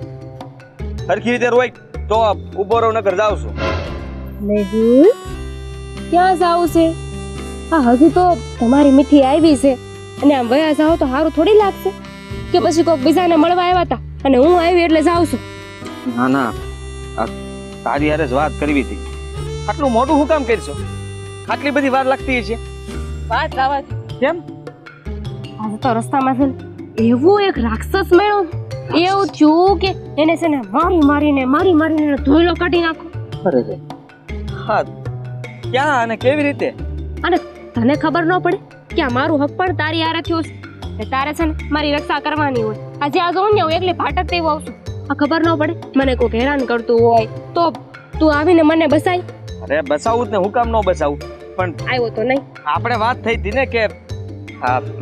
સરખી રીતે રોય તો ઉભો રહો, નકર જાઉં છું. મેહુલ, ક્યાં જાવું છે? હા હજુ તો તમારી મીઠી આવી છે, અને આમ વયા જાઓ તો સારું થોડી લાગશે? કે પછી કોઈક બીજાને મળવા આવ્યા હતા અને હું આવી એટલે જાઉં છું? ના ના, તારી હારે જ વાત કરવી હતી. આટલું મોટું હું કામ કરશો? આટલી બધી વાર લાગતી છે? વાત લાવા કેમ? આજે તો રસ્તામાં છે ને એવું એક રાક્ષસ મળ્યો, એવું થયું કે એને છે ને મારી મારીને ધોઈલો કાઢી નાખો. અરે રે, હા ક્યાં અને કેવી રીતે? અને તને ખબર ન પડે કે આ મારું હક પણ તારી હારે થયું છે, એટલે તારે છે ને મારી રક્ષા કરવાની હોય. આજે આ જોઉં ને હું એકલી ભાટક તેવું આવશું, આ ખબર ન પડે મને કોઈક હેરાન કરતું હોય તો તું આવીને મને બસાય. અરે બસાવું જ ને, હું કામ ન બસાવું? પણ આવ્યો તો નહીં. આપણે વાત થઈ હતી ને કે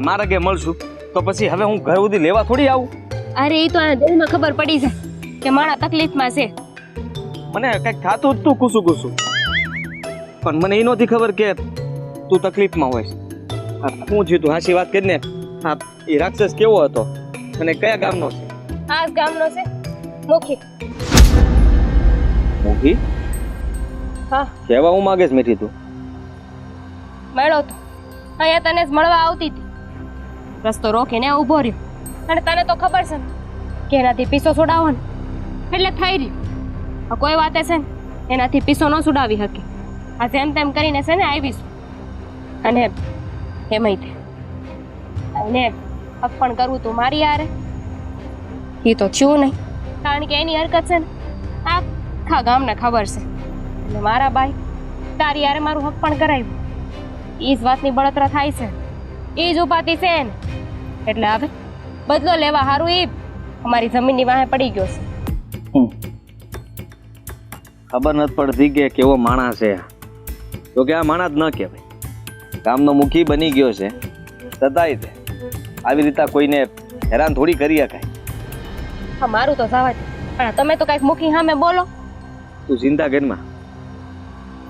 મારા ઘરે મળશું, તો પછી હવે હું ઘર સુધી લેવા થોડી આવું? અરે એ તો આ દિલમાં ખબર પડી છે કે મારા તકલીફમાં છે. મને કઈક ખાતું જ તું કુસું કુસું, પણ મને એ નહોતી ખબર કે તું તકલીફમાં હોય. શું થયું તું? હાચી વાત કરીને. હા, એ રાક્ષસ કેવો હતો અને કયા ગામનો છે? આ ગામનો છે મુખી. મુખી? હા, કહેવા હું માગે છે મીઠી તું? મળ્યો તો અહીંયા તને જ મળવા આવતી હતી, રસ્તો રોકીને ઊભો રહ્યો, અને તને તો ખબર છે ને કે એનાથી પીસો છોડાવવાનો એટલે થઈ રહ્યું. આ કોઈ વાતે છે ને એનાથી પીસો ન છોડાવી શકે. આ જેમ તેમ કરીને છે ને આવીશું, અને એમાંય તે અને હક પણ કરવું તું મારી યારે, એ તો થયું નહીં, કારણ કે એની હરકત છે ને આખા ગામને ખબર છે. એટલે મારા બાઈ તારી યારે મારું હક પણ કરાવ્યું, એ જ વાતની બળતરા થાય છે, એ જ ઉપાતી છે ને. એટલે હવે બદલો લેવા હારું એ અમારી જમીનની વાહે પડી ગયો છે. ખબર નથી પડતી કે કેવો માણસ છે. તો કે આ માણસ ન કહેવાય, ગામનો મુખી બની ગયો છે, છતાંય તે આવી રીતે કોઈને હેરાન થોડી કરી શકાય. હા મારું તો જવા દે, પણ તમે તો કાંઈક મુખી સામે બોલો. તું ચિંતા કરમાં,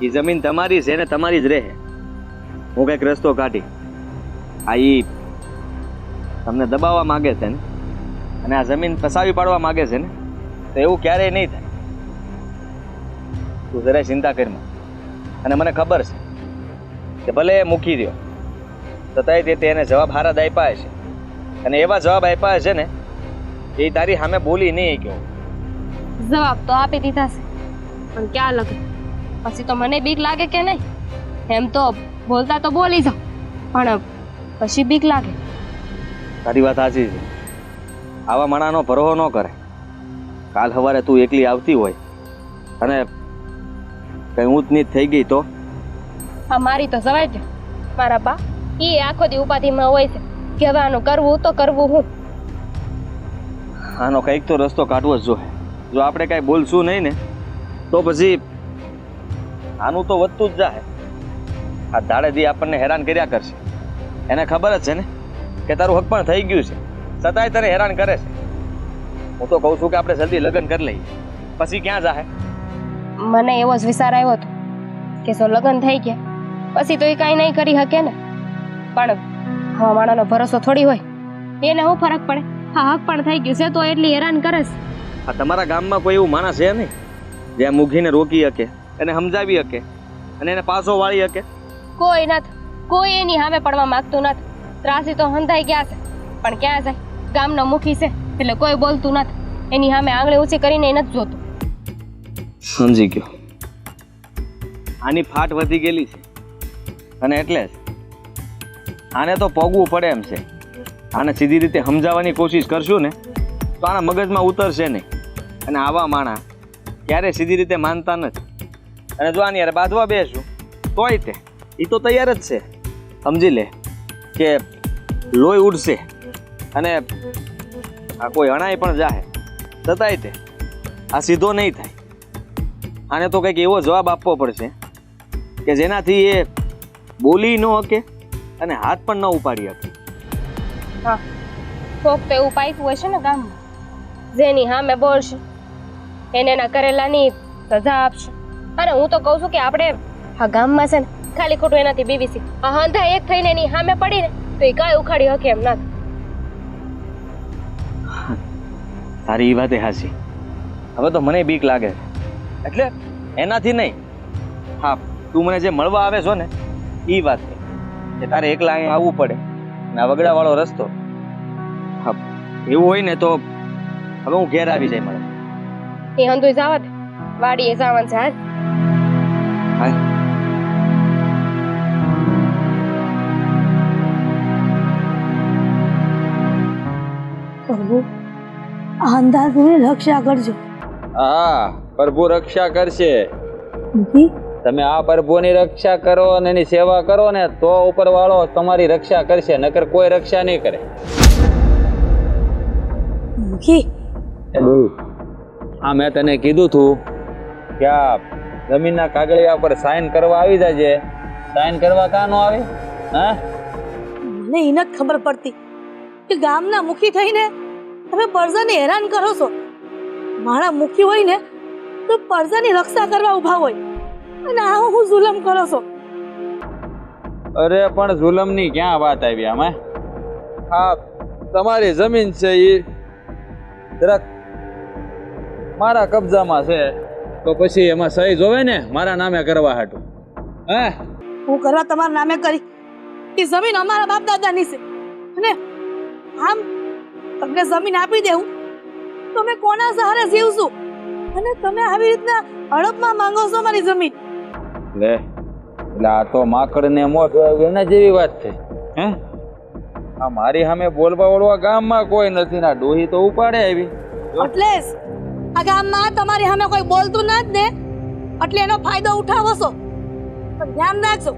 એ જમીન તમારી છે ને તમારી જ રહે. હું કંઈક રસ્તો કાઢી. આ ઈ તમને દબાવવા માંગે છે ને, અને આ જમીન પસાવી પાડવા માંગે છે ને, તો એવું ક્યારેય નહીં થાય. તું જરાય ચિંતા કરમાં. અને મને ખબર છે કે ભલે એ મૂકી દો છતાંય તે એને જવાબ હારા જ આપ્યા છે, અને એવા જવાબ આપ્યા છે ને એ તારી સામે બોલી નહીં ગયો. જવાબ તો આપી દીધા છે, પણ ક્યાં લગે પછી તો મને બીક લાગે કે નહીં. એમ તો બોલતા તો બોલી જાઓ, પણ પછી બીક લાગે. તારી વાત સાચી છે. આવા માણાનો ભરોહો ન કરે. કાલ સવારે તું એકલી આવતી હોય અને કઈ ઊંચ નીચ થઈ ગઈ તો? હા મારી તો સવાય છે. મારા બા એ આખો દી ઉપાધિમાં હોય છે કે હવે આનું કરવું તો કરવું હું. આનો કંઈક તો રસ્તો કાઢવો જ જોઈએ. જો આપણે કાંઈ બોલશું નહીં ને તો પછી આનું તો વધતું જ જાય. આ દાડેથી આપણને હેરાન કર્યા કરશે. એને ખબર જ છે ને કે તારું હક પણ થઈ ગયું છે, છતાંય તને હેરાન કરે છે. હું તો કહું છું કે આપણે જલ્દી લગ્ન કરી લઈએ. પછી ક્યાં જાહે? મને એવો જ વિચાર આવ્યો હતો કે જો લગ્ન થઈ ગયા પછી તો એ કાંઈ નહીં કરી શકે ને, પણ હવા માણાનો ભરોસો થોડી હોય, એને શું ફરક પડે? હા, હક પણ થઈ ગયું છે તો એટલી હેરાન કરે છે. આ તમારા ગામમાં કોઈ એવું માણસ છે નહીં જે આ મુખીને રોકી શકે, એને સમજાવી શકે અને એને પાછો વાળી શકે? કોઈ નથી, કોઈ એની સામે પડવા માંગતું નથી. ત્રાસી તો હંધાઈ ગયા છે, પણ ક્યાં જાય? ગામનો મુખી છે એટલે કોઈ બોલતું નથી. એની સામે આંગળી ઊંચી કરીને એ નથી જોતું. સમજી ગયો. આની ફાટ વધી ગયેલી છે અને એટલે જ આને તો પગવું પડે એમ છે. આને સીધી રીતે સમજાવવાની કોશિશ કરશું ને તો આના મગજમાં ઉતરશે નહીં, અને આવા માણા ક્યારે સીધી રીતે માનતા નથી. અને જો આની યાર બાંધવા બેસું તોય તે એ તો તૈયાર જ છે. સમજી લે કે લોહી ઉડશે અને આ કોઈ અણાઈ પણ જાહે, છતાંય તે આ સીધો નહીં થાય. આને તો કંઈક એવો જવાબ આપવો પડશે કે જેનાથી એ બોલી ન શકે અને હાથ પણ ન ઉપાડી શકે. હા, કોક તો એવું પાઇપું હશે ને ગામમાં, જેની સામે બોલશે એને એના કરેલાની સજા આપશે. અને હું તો કહું છું કે આપણે આ ગામમાં છે ને ખાલી ખોટું એનાથી બીવીસી આ હંધા એક થઈને એની સામે પડીને તો એ કાંઈ ઉખાડી શકે એમ નથી. તારી એ વાતે હાચી. હવે તો મને બીક લાગે છે, એટલે એનાથી નહીં. હા, તું મને જે મળવા આવે છો ને એ વાત કે તારે એકલા અહીં આવવું પડે ને આ વગડાવાળો રસ્તો. હા, એવું હોય ને તો હવે હું ઘેર આવી જાય મળે. એ હંધુય જાવત વાડીએ જવાનું છે. હાલ હા, પ્રભુ આ અંધાધૂની રક્ષા કરજો. હા, પ્રભુ રક્ષા કરશે. મુખી તમે આ પ્રભુની રક્ષા કરો અને એની સેવા કરો ને તો ઉપરવાળો તમારી રક્ષા કરશે, નકર કોઈ રક્ષા નહીં કરે. મુખી હા, મેં તને કીધું તું કે આ જમીનના કાગળિયા પર સાઈન કરવા આવી જાજે. સાઈન કરવા કાં નો આવે? હા, મને એ નથી ખબર પડતી કે ગામના મુખી થઈને તમે પરજાને હેરાન કરો છો. મારા મુખી હોય ને તો પરજાની રક્ષા કરવા ઊભા હોય, અને આ હું જુલમ કરો છો. અરે પણ જુલમની ક્યાં વાત આવી આમાં? હા, તમારી જમીન છે એ જરાક મારા કબજામાં છે તો પછી એમાં સહી જોવે ને મારા નામે કરવા હાટું. હા, હું કરવા તમારા નામે કરી એ જમીન અમારા બાપ દાદાની છે, અને આમ તમને જમીન આપી દેવું તો મેં કોના સહારે જીવશું? અને તમે આવી રીતના હડપમાં માંગો છો મારી જમીન. લે એટલે આ તો માકડ ને મોઢ એના જેવી વાત છે. હે, આ મારી સામે બોલવા વળવા ગામમાં કોઈ નથી ના ડોહી તો ઉપાડે આવી. એટલે જ આ ગામમાં તમારી સામે કોઈ બોલતું ના જ ને, એટલે એનો ફાયદો ઉઠાવો છો. પણ ધ્યાન રાખજો,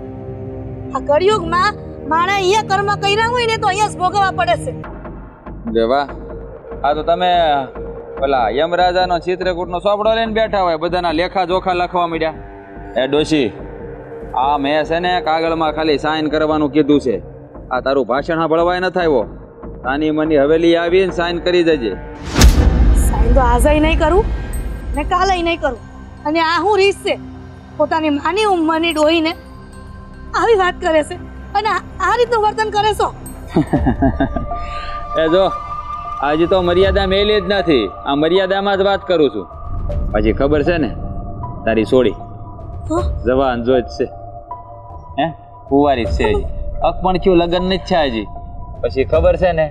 આ કળિયુગમાં માણસ અહીંયા કર્મ કર્યા હોય ને તો અહીંયા જ ભોગવવા પડે છે. લે વાહ, આ તો તમે પેલા યમરાજાનો ચિત્રકૂટનો ચોપડો લઈને બેઠા હોય, બધાના લેખા જોખા લખવા માંડ્યા. એ ડોશી, આ મેં છે ને કાગળમાં ખાલી સાઈન કરવાનું કીધું છે. આ તારું ભાષણ સાંભળવાય ન થાય. આની મની હવેલી આવીને સાઈન કરી દેજે. સાઈન તો આજે નહીં કરું ને કાલે નહીં કરું. અને આ હું રીત છે પોતાની માની ઉંમરની ડોહીને આવી વાત કરે છે અને આ રીતનું વર્તન કરે છો. એ જો આજે તો મર્યાદા મેલી જ નથી, આ મર્યાદામાં જ વાત કરું છું. હજી ખબર છે ને તારી સોડી હં? જવાન જો જ છે. હે, કુંવારી જ છે હજી, અકપણ થયું, લગ્ન નથી છે હજી. પછી ખબર છે ને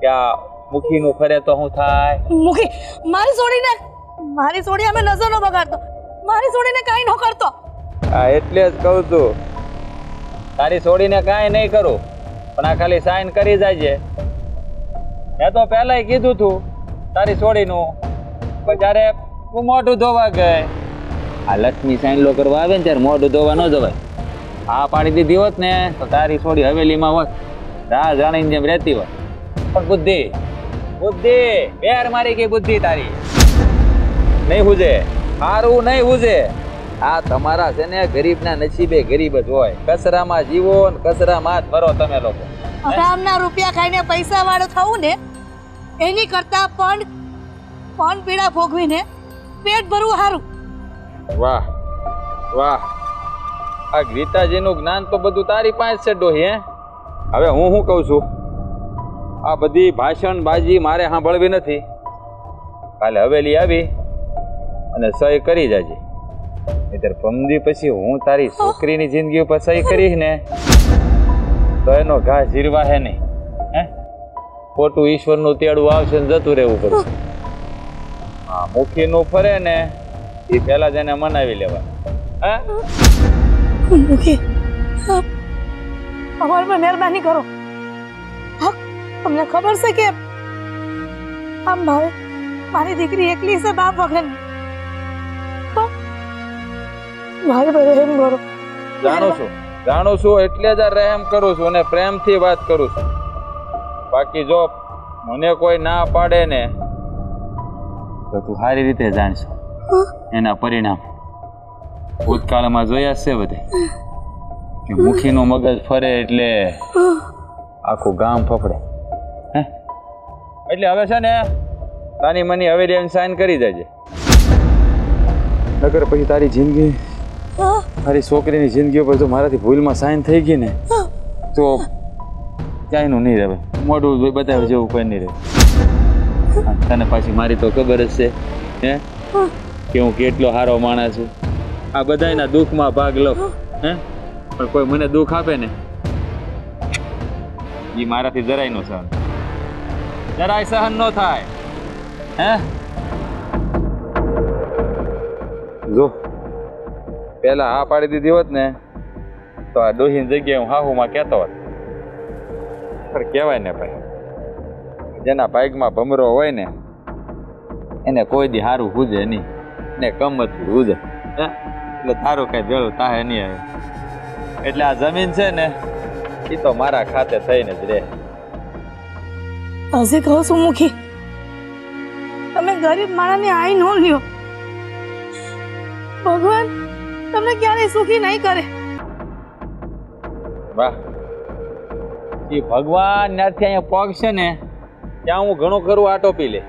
કે આ મુખીનું ફરે તો શું થાય? મુખી મારી સોડી અમે નજર નો બગાડતો, મારી સોડીને કાંઈ ન કરતો. હા, એટલે જ કહું છું તારી સોડીને કાંઈ નહીં કરું, પણ આ ખાલી સાઈન કરી જાજે. મેં તો પહેલાંય કીધું તું તારી સોડીનું, પણ જ્યારે તું મોઢું ધોવા ગઈ, આ લક્ષ્મી સાઈન લો કરવા આવે ને ત્યારે મોઢું ધોવા ન જવાય. આ પાડી દીધી હોત ને તો તારી સોડી હવેલીમાં હોત, રાહ જાણીને જેમ રહેતી હોત. પણ બુદ્ધિ બુદ્ધિ બેર મારી ગઈ બુદ્ધિ તારી. નહીં હુજે, સારું નહીં હુજે. આ તમારા છે ને ગરીબના નસીબે ગરીબ જ હોય. કચરામાં જીવો ને કચરામાં જ મરો તમે લોકો. હરામના રૂપિયા ખાઈને પૈસા વાળો થવું ને એની કરતા પણ પીડા ભોગવીને પેટ ભરવું સારું. વાહ વાહ, આ ગીતાજીનું જ્ઞાન તો બધું તારી પાસે છે ડોહી. હવે હું શું કહું છું, આ બધી ભાષણબાજી મારે સાંભળવી નથી. કાલે હવેલી આવી અને સહી કરી જાજે, નહીંતર પમદી પછી હું તારી છોકરીની જિંદગી ઉપર સહી કરીશ ને તો એનો ઘા જીરવા હે નહીં. ખોટું ઈશ્વરનું તેડું આવશે ને જતું રહેવું પડશે. હા, મુખીનું ફરે ને એ પહેલા જ એને મનાવી લેવા. હા, મુખી, અમારા પર મહેરબાની કરો. હા, તમને ખબર છે કે આમ મારી દીકરી એકલી છે બાપ વગર. મારી પર રહેમ કરો. જાણું છું એટલે જ આ રહેમ કરું છું અને પ્રેમથી વાત કરું છું. બાકી જો મને કોઈ ના પાડે ને તો તું સારી રીતે જાણશે એના પરિણામ. ભૂતકાળમાં જોયા છે બધે કે મુખીનું મગજ ફરે એટલે આખું ગામ ફફડે. એટલે હવે છે ને તાની મની હવેલી એમ સાઈન કરી દેજે, નકર પછી તારી જિંદગી, તારી છોકરીની જિંદગી ઉપર જો મારાથી ભૂલમાં સાઈન થઈ ગઈ ને તો ક્યાંયનું નહીં રહે. મોઢું બતાવે જેવું કોઈ નહીં રહે. તને પાછી મારી તો ખબર જ છે કે હું કેટલો સારો માણસ છું. આ બધાયના દુઃખમાં ભાગ લઉં પણ કોઈ મને દુઃખ આપે ને એ મારાથી જરાય ન સહન, જરાય સહન ન થાય. જો પેલા હા પાડી દીધી હોત ને તો આ ડોહીની જગ્યાએ હું હાહુમાં કહેતો હોત. પણ કહેવાય ને ભાઈ, જેના ભાગમાં ભમરો હોય ને એને કોઈ દી સારું હુજે નહીં ને કમતથી હુજે. એટલે તારું કઈ ભેળું તાહે નહીં આવે. એટલે આ જમીન છે ને એ તો મારા ખાતે થઈને જ રહે. હજી કહું છું મુખી, તમે ગરીબ માણસને આઈ ન લ્યો. ભગવાન તમને ક્યારેય સુખી નહીં કરે. વાહ, એ ભગવાન ત્યાંથી અહીંયા પગ છે ને ત્યાં હું ઘણું ખરું આટો પી લે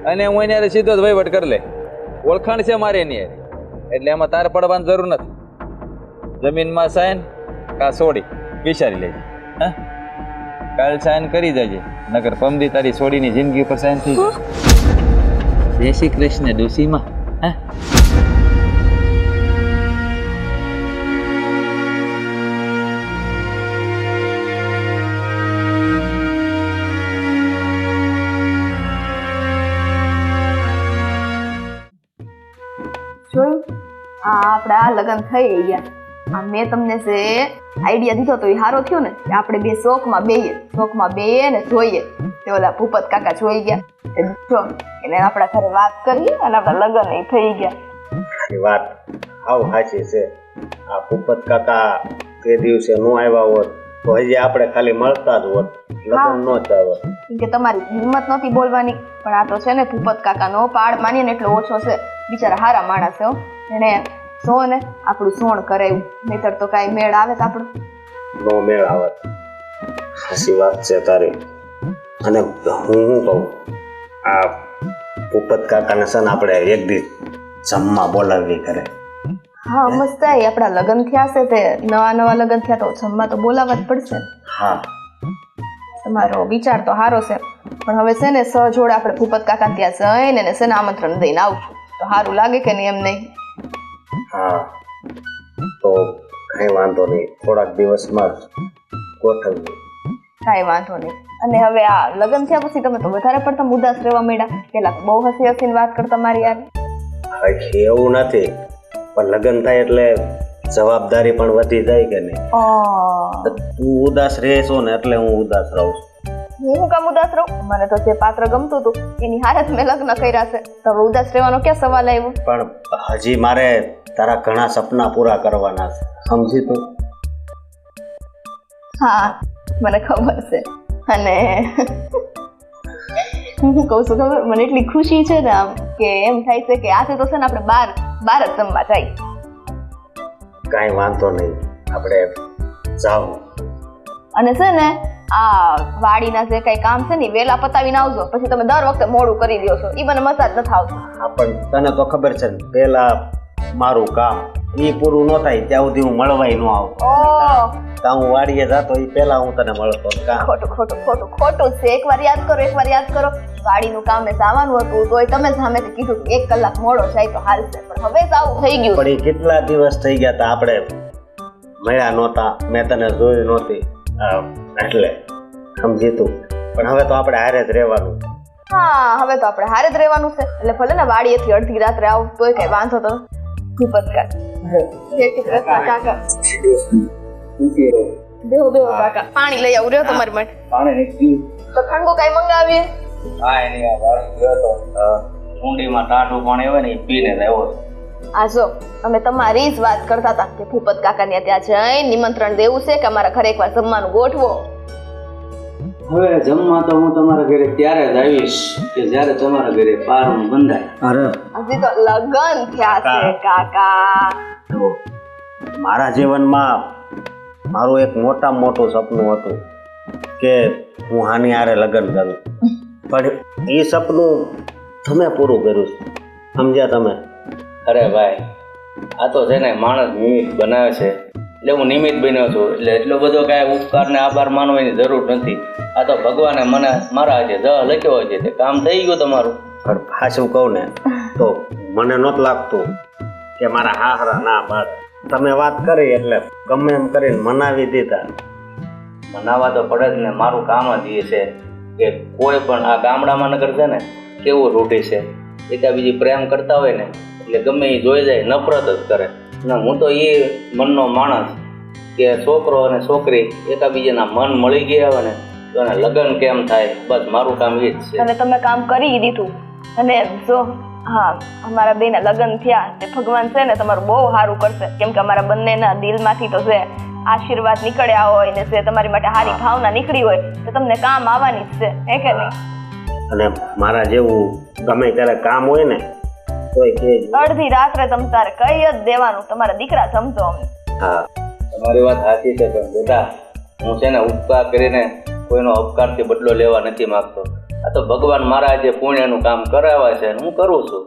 અને હું એને સીધો જ વહીવટ કરી લે. ઓળખાણ છે મારે એની એટલે એમાં તારે પડવાની જરૂર નથી. જમીનમાં સાઈન કા છોડી વિચારી લેજે. કાલ સાઈન કરી જજે, નગર પમદી તારી છોડીની જિંદગી ઉપર સાઈન થઈ જાય. જય શ્રી કૃષ્ણ ડોસીમાં. જોયું, આપણે આ લગ્ન થઈ ગયા. આ મેં તમને જે આઈડિયા દીધો તો એ સારો થયો ને કે આપણે બે શોખમાં બેઈએ ને જોઈએ. તે ઓલા ભૂપત કાકા જોઈ ગયા, જો એને આપણા ઘરે વાત કરીએ અને આપણા લગ્ન એ થઈ ગયા. એ વાત આવ સાચી છે. આ ભૂપત કાકા તે દિવસે ન આવ્યા હોત તો હજી આપણે ખાલી મળતા જ હોત, લગ્ન ન થયો. કે તમારી હિંમત નથી બોલવાની, પણ આ તો છે ને ભૂપત કાકાનો પાડ માનીએ ને એટલો ઓછો છે. બિચારા હારા માણસ છે. એને સો ને આપણું સોણ કરાવ્યું, નહીતર તો કાંઈ મેળ આવે તો આપણું નો મેળ આવત. સાચી વાત છે તારી. અને હું શું કહું, આ ભૂપત કાકાને છે ને આપણે એક દી જમવા બોલાવવી કરે. હા મસ્ત. આપણા લગ્ન થયા છે તે નવા લગ્ન થયા તો જમવા તો બોલાવવા જ પડશે. હા, તમારો વિચાર તો સારો છે, પણ હવે છે ને સહજોડે આપણે ભૂપત કાકા ત્યાં જઈને ને છે ને આમંત્રણ દઈને આવશું તો સારું લાગે કે નહીં? એમ નહીં? હા, તો કઈ વાંધો નહીં, થોડાક દિવસમાં જ ગોઠવવું. કાંઈ વાંધો નહીં. અને હવે આ લગ્ન થયા પછી તમે તો વધારે પડતા ઉદાસ રહેવા માંડ્યા. પેલા તો બહુ હસી હસીને વાત કરતા મારી યાર. હવે એવું નથી, પણ લગ્ન થાય એટલે જવાબદારી પણ વધી જાય કે નહીં? તું ઉદાસ રહે છો ને એટલે હું ઉદાસ રહું છું. હું કામ ઉદાસ રહું? મને તો જે પાત્ર ગમતું હતું એની હારે જ મેં લગ્ન કર્યા છે, તો હવે ઉદાસ રહેવાનો ક્યાં સવાલ આવ્યો? પણ હજી મારે તારા ઘણા સપના પૂરા કરવાના છે, સમજી તું? હા મને ખબર છે. અને હું કહું છું ખબર, મને એટલી ખુશી છે ને આમ કે એમ થાય છે કે આજે તો છે ને આપણે બાર જ જમવા જાય. કાંઈ વાંધો નહીં, આપણે જાવ. અને છે ને આ વાડીના જે કઈ કામ છે ને વેલા પતાવીને આવજો, પછી તમે દર વખતે મોડું કરી દો છો, એ મને મજા જ નથી આવતી. હા પણ તને તો ખબર છે ને પેલા મારું કામ એ પૂરું ન થાય ત્યાં સુધી હું મળવાય ન આવતો. ઓહ, ત્યાં હું વાડીએ જતો એ પેલા હું તને મળતો કામ. ખોટું ખોટું ખોટું ખોટું છે. એકવાર યાદ કરો, એકવાર યાદ કરો. વાડીનું કામે જવાનું હતું તોય તમે સામેથી કીધું કે 1 કલાક મોડો જાય તો હાલશે, પણ હવે જ આવું થઈ ગયું. પણ એ કેટલા દિવસ થઈ ગયા તા આપણે મળ્યા નહોતા, મેં તને જોઈ નહોતી એટલે સમજી તું. પણ હવે તો આપણે હારે જ રહેવાનું. હા, હવે તો આપણે હારે જ રહેવાનું છે. એટલે ભલે ને વાડીએથી અડધી રાત્રે આવું તોય કઈ વાંધો તો ભૂપતકા. જય શ્રી કૃષ્ણ કાકા. બેહો બેહો કાકા, પાણી લઈ આવું રહ્યો તમારી માટે. તો ઠંડુ કઈ મંગાવીએ? હા એની આ વાળી ગયો તો ઊંડીમાં ટાઢું પાણી આવે ને એ પીને જ આવ્યો હતો. આ જો અમે તમારી જ વાત કરતા હતા કે ભૂપત કાકાને ત્યાં જઈને નિમંત્રણ દેવું છે કે અમારા ઘરે એકવાર જમવાનું ગોઠવો. હવે જમવા તો હું તમારા ઘરે ત્યારે જ આવીશ કે જ્યારે તમારા ઘરે પારણ બંધાય. અરે હજી તો લગન થયા છે કાકા. જો મારા જીવનમાં મારું એક મોટામાં મોટું સપનું હતું કે હું આની હારે લગ્ન કરું, પણ એ સપનું તમે પૂરું કર્યું છે. સમજ્યા તમે? અરે ભાઈ, આ તો છે ને માણસ નિમિત્ત બનાવે છે, એટલે હું નિમિત્ત બન્યો છું. એટલે એટલો બધો કાંઈ ઉપકાર ને આભાર માનવાની જરૂર નથી. આ તો ભગવાને મને મારા જે જ લખ્યો છે તે કામ થઈ ગયું તમારું. પણ પાછું કહું ને તો મને નહોતું લાગતું કે મારા હાહરા ના પાડે. તમે વાત કરી એટલે ગમે એમ કરીને મનાવી દીધા. મનાવા તો પડે જ ને, મારું કામ જ એ છે કે કોઈ પણ આ ગામડામાં નગર છે ને કેવું રૂઢી છે, એકાબીજી પ્રેમ કરતા હોય ને એટલે ગમે એ જોઈ જાય નફરત જ કરે. ને હું તો એ મનનો માણસ કે છોકરો અને છોકરી એકાબીજાના મન મળી ગયા હોય ને તો એને લગ્ન કેમ થાય, બસ મારું કામ એ જ છે. અને તમે કામ કરી દીધું. અને જો હા, અમારા બેના લગ્ન થયા તે ભગવાન છે ને તમારું બહુ સારું કરશે, કેમ કે અમારા બંનેના દિલમાંથી તો છે આશીર્વાદ નીકળ્યા હોય ને જે તમારી માટે સારી ભાવના નીકળી હોય તો તમને કામ આવવાની જ છે, હે કે નહીં? અને મારા જેવું ગમે ત્યારે કામ હોય ને તોય કહેજો. અડધી રાત્રે તમ તારે કહી જ દેવાનું, તમારા દીકરા સમજો અમને. હા તમારી વાત સાચી છે, પણ બેટા હું છે ને ઉપકાર કરીને કોઈનો અપકારથી બદલો લેવા નથી માંગતો. આ તો ભગવાન મારા જે પુણ્યનું કામ કરાવે છે હું કરું છું.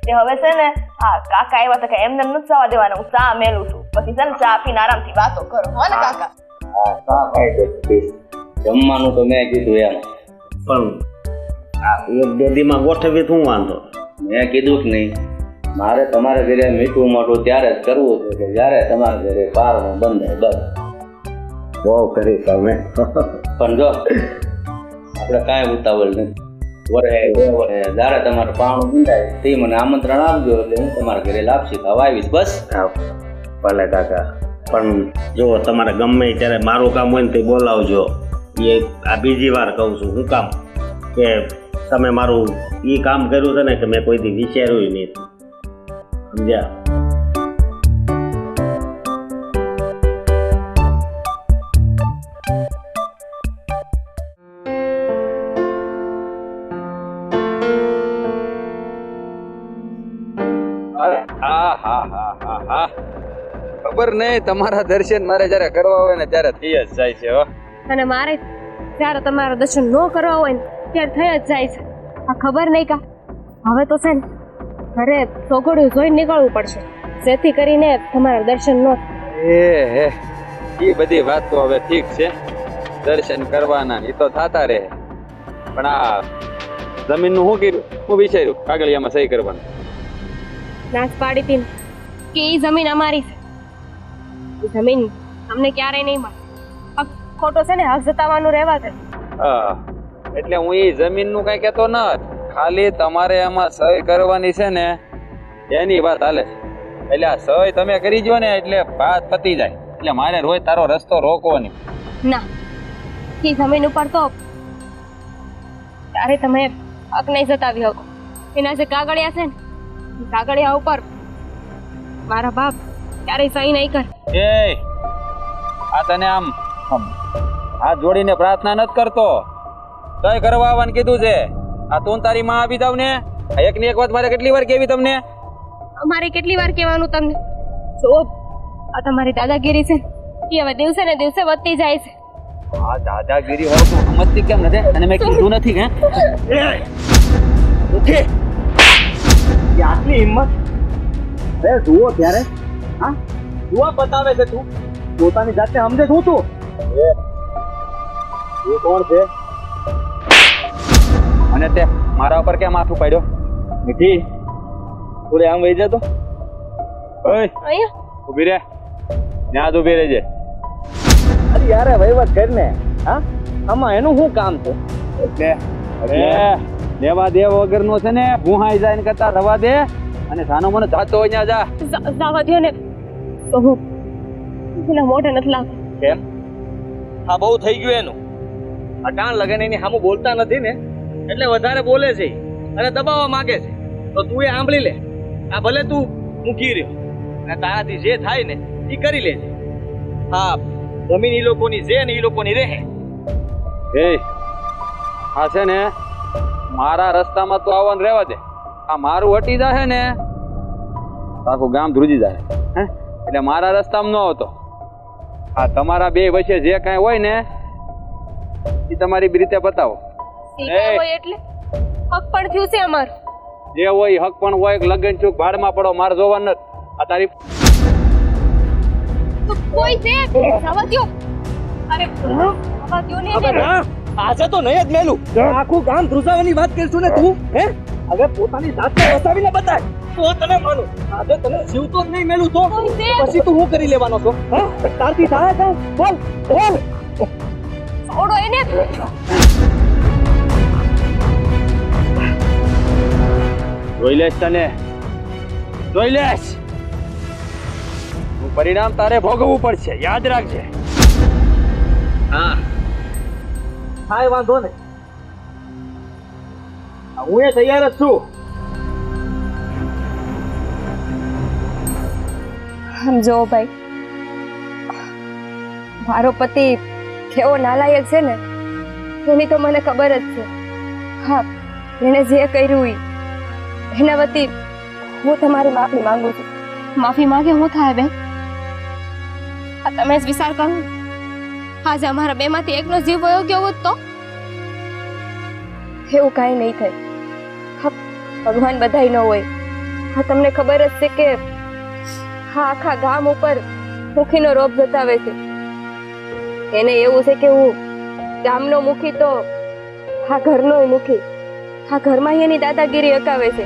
તે હવે છે ને હા કાકા આવ્યા તો કે એમને નથી જવા દેવાના, હું ચા મેલું છું, પછી છે ને ચા પીને આરામથી વાતો કરો, હો ને કાકા? હા કાં કાંઈ નથી, જમવાનું તો મેં કીધું એમ. પણ આ એક બેદીમાં ગોઠવી શું વાંધો? મેં કીધું કે નહીં, મારે તમારા ઘરે મીઠું મોઢું ત્યારે જ કરવું છે કે જ્યારે તમારા ઘરે પારણું બંધાય, બસ. બહુ કરી તમે. પણ જો આપણે કાંઈ ઉતાવળ નથી, વરે જ્યારે તમારે પારણું બંધાય તે મને આમંત્રણ આપજો એટલે હું તમારા ઘરે લાપસી ખાવા આવીશ, બસ. હા ભલે કાકા, પણ જો તમારે ગમે ત્યારે મારું કામ હોય ને તે બોલાવજો. એ આ બીજી વાર કહું છું. હું કામ કે તમે મારું એ કામ કર્યું છે ને કે મેં કોઈ દી વિચાર્યું નહીં. સમજ્યા? ખબર નહીં, તમારા દર્શન મારે જયારે કરવા હોય ને ત્યારે થઈ જ જાય છે. હો અને મારે જ્યારે તમારા દર્શન ન કરવા હોય ને ત્યારે થઈ જ જાય છે. આ ખબર નહીં કા હવે તો છે ને ઘરે ચોઘડિયું જોઈને નીકળવું પડશે, જેથી કરીને તમારા દર્શન ન એ બધી વાત તો હવે ઠીક છે, દર્શન કરવાના એ તો થતા રહે. પણ આ જમીનનું શું કર્યું? હું વિચાર્યું કાગળિયામાં સહી કરવાનું. નાશ પાડી હતી કે એ જમીન અમારી છે, એ જમીન અમને ક્યારેય નહીં મળે. ખોટો છે ને હક જતાવવાનું રહેવા દે. એટલે હું એ જમીનનું કઈ કહેતો ન, ખાલી તમારે એમાં સહી કરવાની છે ને એની વાત હાલે છે. એટલે આ સહી તમે કરી જો ને એટલે વાત પતી જાય. એટલે મારે રોજ તારો રસ્તો રોકવો નહીં. ના, એ જમીન ઉપર તો ત્યારે તમે હક નહીં જતાવી શકો. એના જે કાગળિયા છે ને એ કાગળિયા ઉપર મારા બાપ ક્યારેય સહી નહીં કરે. એ આ તને આમ હાથ જોડીને પ્રાર્થના નથી કરતો, સહી કરવા આવવાનું કીધું છે. આ તું તારી માં આપી દઉં ને, એક ની એક વાત મારે કેટલી વાર કેવી તમને? અમારે કેટલી વાર કહેવાનું તમને? જો આ તમારી દાદાગીરી છે એ હવે દિવસે ને દિવસે વધતી જાય છે. આ દાદાગીરી હોય તો સમજતી કેમ નથી? અને મેં કીધું નથી હે? ઉઠે આટલી હિંમત? અરે જુઓ ત્યારે હા જુઓ બતાવે છે તું પોતાની જાતને સમજે શું તું? એ કોણ છે? અને તે મારા ઉપર કેમ માથું પાડ્યો? મીઠી થોડી આમ વહી જતો. ઓય અહીંયા ઊભી રે, ત્યાં જ ઊભી રહેજે. અરે યાર વહીવટ કર ને. હા આમાં એનું શું કામ છે? એટલે અરે લેવા દેવ વગરનો છે ને ગુહાઈ જાય ને કરતા રવા દે અને સાનો મને જાતો હોય ત્યાં જા. જવા દો ને તો હું એના મોઢે નથી લાગતું. કેમ? હા બહુ થઈ ગયું એનું. અટાણ લગન એની સામું બોલતા નથી ને એટલે વધારે બોલે છે અને દબાવવા માંગે છે. તો તું એ સાંભળી લે. આ ભલે તું મૂકી રહ્યો અને તારાથી જે થાય ને એ કરી લેજે. હા જમીન ઈ લોકોની છે ને ઈ લોકોની રહે. એ આ છે ને મારા રસ્તામાં તો આવવાનું રહેવા દે. આ મારું હટી જાય ને આખું ગામ ધ્રુજી જાય હે એટલે મારા રસ્તામાં ન આવતો. આ તમારા બે વચ્ચે જે કાંઈ હોય ને એ તમારી રીતે બતાવો. હોય એટલે હક પણ થયું છે અમારું. જે હોય હક પણ હોય લગન ચૂક ભાડમાં પડો મારે જોવાનું નથી. આ તારી તો કોઈ છે જવા દો. અરે જવા દો ને એને. આજે તો નહીં જ મેલું. આખું ગામ ધ્રુજાવાની વાત કરશું ને તું હે? હવે પોતાની જાતને વસાવીને બતાય તો તને માનું. આજે તને જીવતો જ નહીં મેલું તો પછી તું શું કરી લેવાનો છો? હા તારથી થાય છે? બોલ બોલ. છોડો એને. જોઈ લેશ તને, જોઈ લેશ. પરિણામ તારે ભોગવવું પડશે, યાદ રાખજે. હા કાંઈ વાંધો નહીં. હું એ તૈયાર જ છું. સમજો ભાઈ, મારો પતિ કેવો નાલાયક છે ને એની તો મને ખબર જ છે. હા એને જે કર્યું એના વતી હું તમારી માફી માંગુ છું. માફી માંગે હું થાય બેન? આ તમે જ વિચાર કરો. આજે અમારા બેમાંથી એકનો જીવ વયો ગયો હોત તો એવું કાંઈ નહીં થાય. હા ભગવાન બધાય ન હોય. હા તમને ખબર જ છે કે હા આખા ગામ ઉપર મુખીનો રોપ જતાવે છે. એને એવું છે કે હું ગામનો મુખી તો હા ઘરનો મુખી. હા ઘરમાં એની દાદાગીરી અકાવે છે.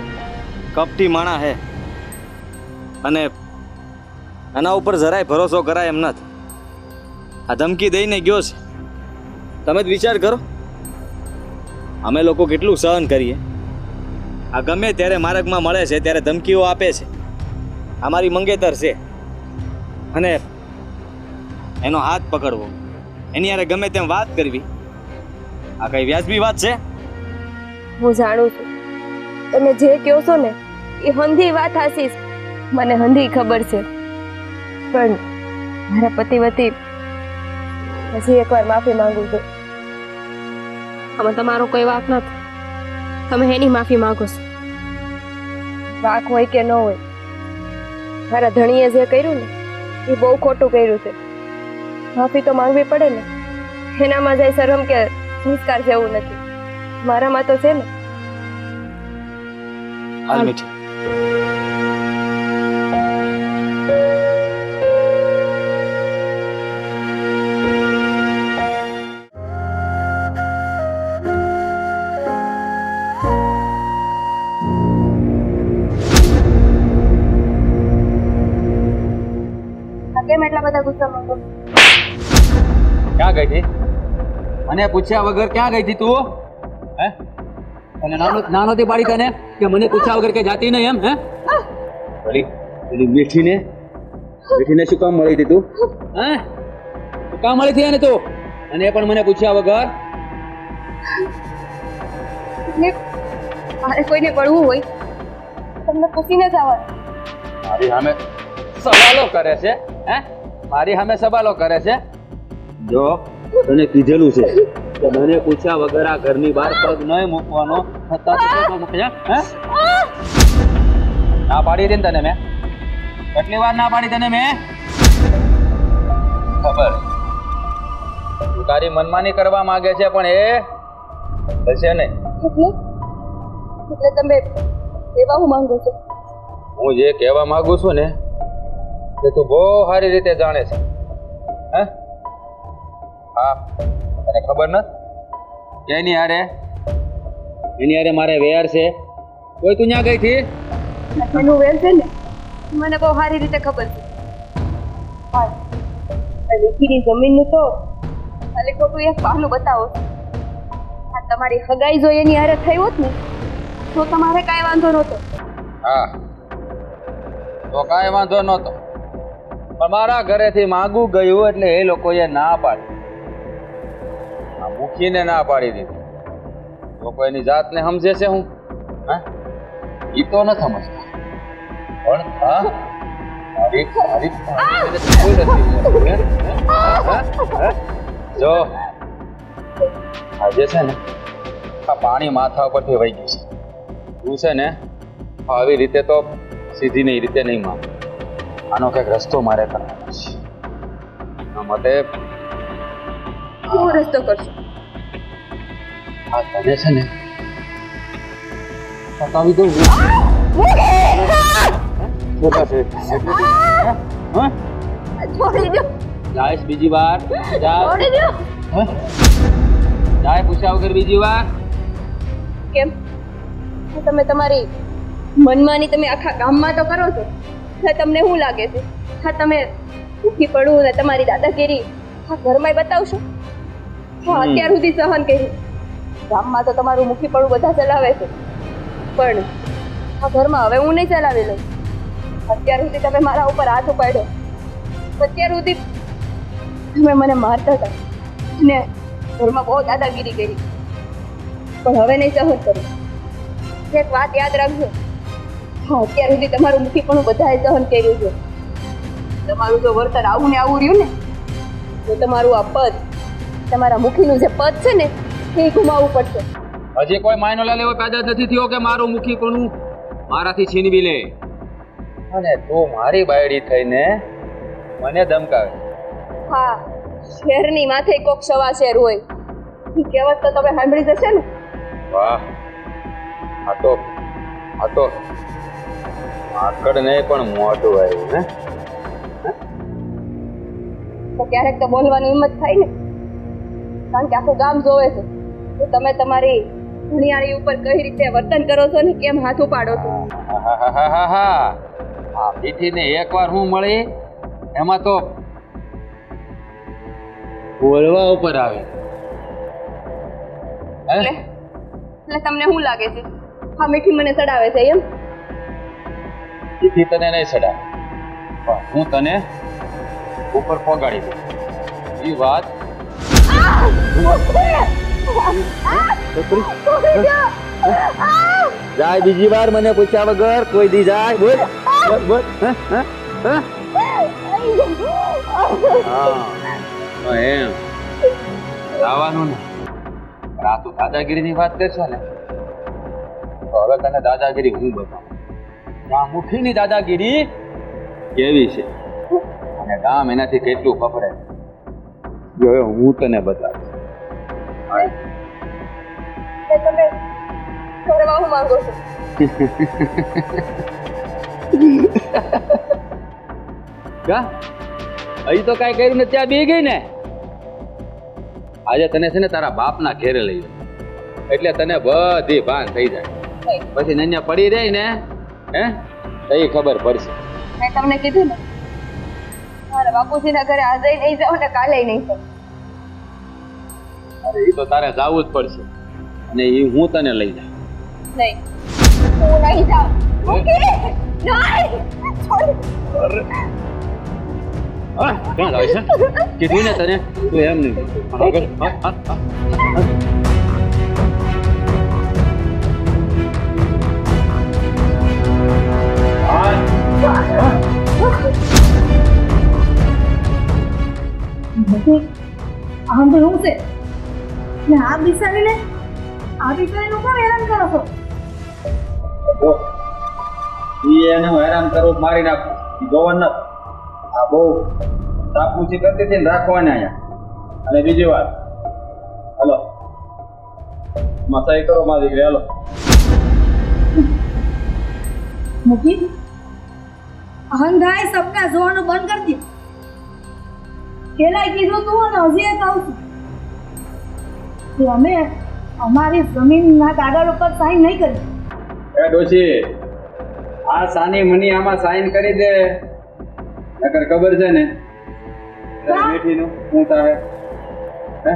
કપટી માણા હે અને એના ઉપર જરાય ભરોસો કરાય એમ નથી. આ ધમકી દઈને ગયો છે. તમે જ વિચાર કરો અમે લોકો કેટલું સહન કરીએ. આ ગમે ત્યારે માર્ગમાં મળે છે ત્યારે ધમકીઓ આપે છે. અમારી મંગેતર છે અને એનો હાથ પકડવો, એની યારે ગમે તેમ વાત કરવી, આ કઈ વ્યાજબી વાત છે? હું જાણું છું તમે જે કહો છો ને એ હંધી વાત હાસી છે. મને હંધી ખબર છે પણ મારા પતિ વતી હજી એકવાર માફી માંગુ છું. આમાં તમારો કોઈ વાંક નથી. તમે એની માફી માંગો છો. વાંક હોય કે ન હોય, મારા ધણીએ જે કર્યું ને એ બહુ ખોટું કર્યું છે. માફી તો માંગવી પડે ને. એનામાં જાય શરમ કે સંસ્કાર જેવું નથી. મારામાં તો છે ને. હાલ મીઠી. કેમ એટલા બધા ગુસ્સામાં છો? ક્યાં ગઈ હતી? મને પૂછ્યા વગર ક્યાં ગઈ હતી તું? હે અને નાનોથી પાડી તને કે મને પૂછ્યા વગર કે જાતી નહીં એમ? હે પેલી મીઠીને શું કામ મળી હતી તું? હે શું કામ મળી હતી એને તું? અને એ પણ મને પૂછ્યા વગર? મારે કોઈને પડવું હોય તમને પૂછીને જ આવવાનું. મારી સામે સવાલો કરે છે. હે મારી સામે સવાલો કરે છે. જો તને કીધેલું છે કે મને પૂછ્યા વગર આ ઘરની બહાર પગ નહીં મૂકવાનો. ના પાડી હતી ને તને મેં? કેટલી વાર ના પાડી તને મેં? ખબર તું તારી મનમાની કરવા માંગે છે પણ એ થશે નહીં. એટલે તમે એવા હું માંગુ છો? હું જે કહેવા માંગુ છું ને તે તું બહુ સારી રીતે જાણે છે. હે હા, તને ખબર નથી એની હારે મારે વેર છે. કોઈ તું ત્યાં ગઈ હતી? એનું વેલ છે ને મને બહુ સારી રીતે ખબર છે. હા, લીખીની જમીનનું તો ખાલી ખોટું એક બહાનું બતાવો છો. આ તમારી હગાઈ જો એની હારે થઈ હોત ને તો તમારે કાંઈ વાંધો નહોતો. હા, તો કાંઈ વાંધો નહોતો, પણ મારા ઘરેથી માંગવું ગયું એટલે એ લોકોએ ના પાડી. આ મૂકીને ના પાડી દીધી. લોકો એની જાતને સમજે છે હું? હા, ઈ તો ન સમજતા, પણ હા મારી કોઈ નથી. જો આજે છે ને આ પાણી માથા ઉપરથી વહી ગયું છે. તું છે ને આવી રીતે તો સીધી નહીં રીતે નહીં માંગ. આનો કંઈક રસ્તો મારે કરવાનો છે. એના માટે કેવો રસ્તો કરશો? આ તને છે ને પતાવી દઉં. છોડી દો, જાય બીજી વાર છોડી દો. જાય પૂછ્યા વગર બીજી વાર. કેમ? તમે તમારી મનમાની તમે આખા ગામમાં તો કરો છો. હા, તમને શું લાગે છે? હા, તમે દુઃખી પડવું ને તમારી દાદાગીરી હા ઘરમાં બતાવશો? હા, અત્યાર સુધી સહન કર્યું. ગામમાં તો તમારું મુખી પડવું બધા ચલાવે છે, પણ આ ઘરમાં હવે હું નહીં ચલાવી લઉં. અત્યાર સુધી તમે મારા ઉપર હાથ ઉપાડ્યો, અત્યાર સુધી તમે મને મારતા હતા ને ઘરમાં બહુ દાદાગીરી કરી, પણ હવે નહીં સહન કરું. એક વાત યાદ રાખજો, હા, અત્યાર સુધી તમારું મુખી પણ બધાએ સહન કર્યું છે. તમારું જો વર્તન આવું ને આવું રહ્યું ને તો તમારું આ પદ, તમારા મુખીનું જે પદ છે ને એ ગુમાવવું પડશે. હજી કોઈ માયનો લાલ એવો પેદા નથી થયો કે મારું મુખી કોનું મારાથી છીનવી લે. અને તું મારી બાયડી થઈને મને ધમકાવે. હા, શેરની માથે કોક સવા શેર હોય, એ કહેવત તો તમે સાંભળી જશે ને. વાહ, આ તો આકડ નહીં પણ મોઢું આવ્યું ને. તો ક્યારેક તો બોલવાની હિંમત થાય ને, કારણ કે આખું ગામ જોવે છે તો તમે તમારી ધુણિયાળી ઉપર કઈ રીતે વર્તન કરો છો ને કેમ હાથ ઉપાડો છો. આ પીઠીને એકવાર હું મળી એમાં તો બોલવા ઉપર આવે. એટલે તમને શું લાગે છે હા મીઠી મને ચડાવે છે એમ? પીઠી તને નહીં ચડાવે, પણ હું તને ઉપર પગાડી દઉં. એ વાત જાય બીજી વાર મને પૂછ્યા વગર કોઈ દી જાય. બોલ બોલ બોલ. એમ લાવવાનું ને. આ તું દાદાગીરીની વાત કરશો ને તો હવે તને દાદાગીરી હું બતાવું. આ મુઠ્ઠીની દાદાગીરી કેવી છે અને ગામ એનાથી કેટલું કપડે જો હું તને બતાવીશ. તમે કરવા હું માંગો છો? કા અહીં તો કાંઈ કર્યું ને ત્યાં બી ગઈ ને. આજે તને છે ને તારા બાપના ઘેરે લઈ જાય એટલે તને બધી ભાન થઈ જાય. પછી નન્યા પડી રહી ને હે તો એ ખબર પડશે. મેં તમને કીધું ને મારા બાપુજીના ઘરે આજે નહીં જાઓ ને કાલે નહીં જાઓ. અરે એ તો તારે જાવું જ પડશે અને એ હું તને લઈ જાય. નહીં, હું નહીં જાઉં. નહીં, છોડ. હા ક્યાં જાય છે? કીધું ને તને તું એમ નહીં. આમ તો એવું છે ને આ બિસાડીને કોણ હેરાન કરો છો? એને હું હેરાન કરું મારી નાખું જોવા ન. આ બહુ તાપુચી કરતી હતી ને રાખવાને અહીંયા અને બીજી વાત, હાલો મસાઈ કરો મારી દીકરી, હાલો. મૂકી અંધાય સપના જોવાનું બંધ કરી દે. પેલા કીધું તું અને હજી એક કહું છું કે અમે અમારી જમીનના કાગળ ઉપર સાઈન નહીં કરી. એ ડોશી, આ સાની મની આમાં સાઈન કરી દે, નકર ખબર છે ને બેઠીનું શું થાય. હે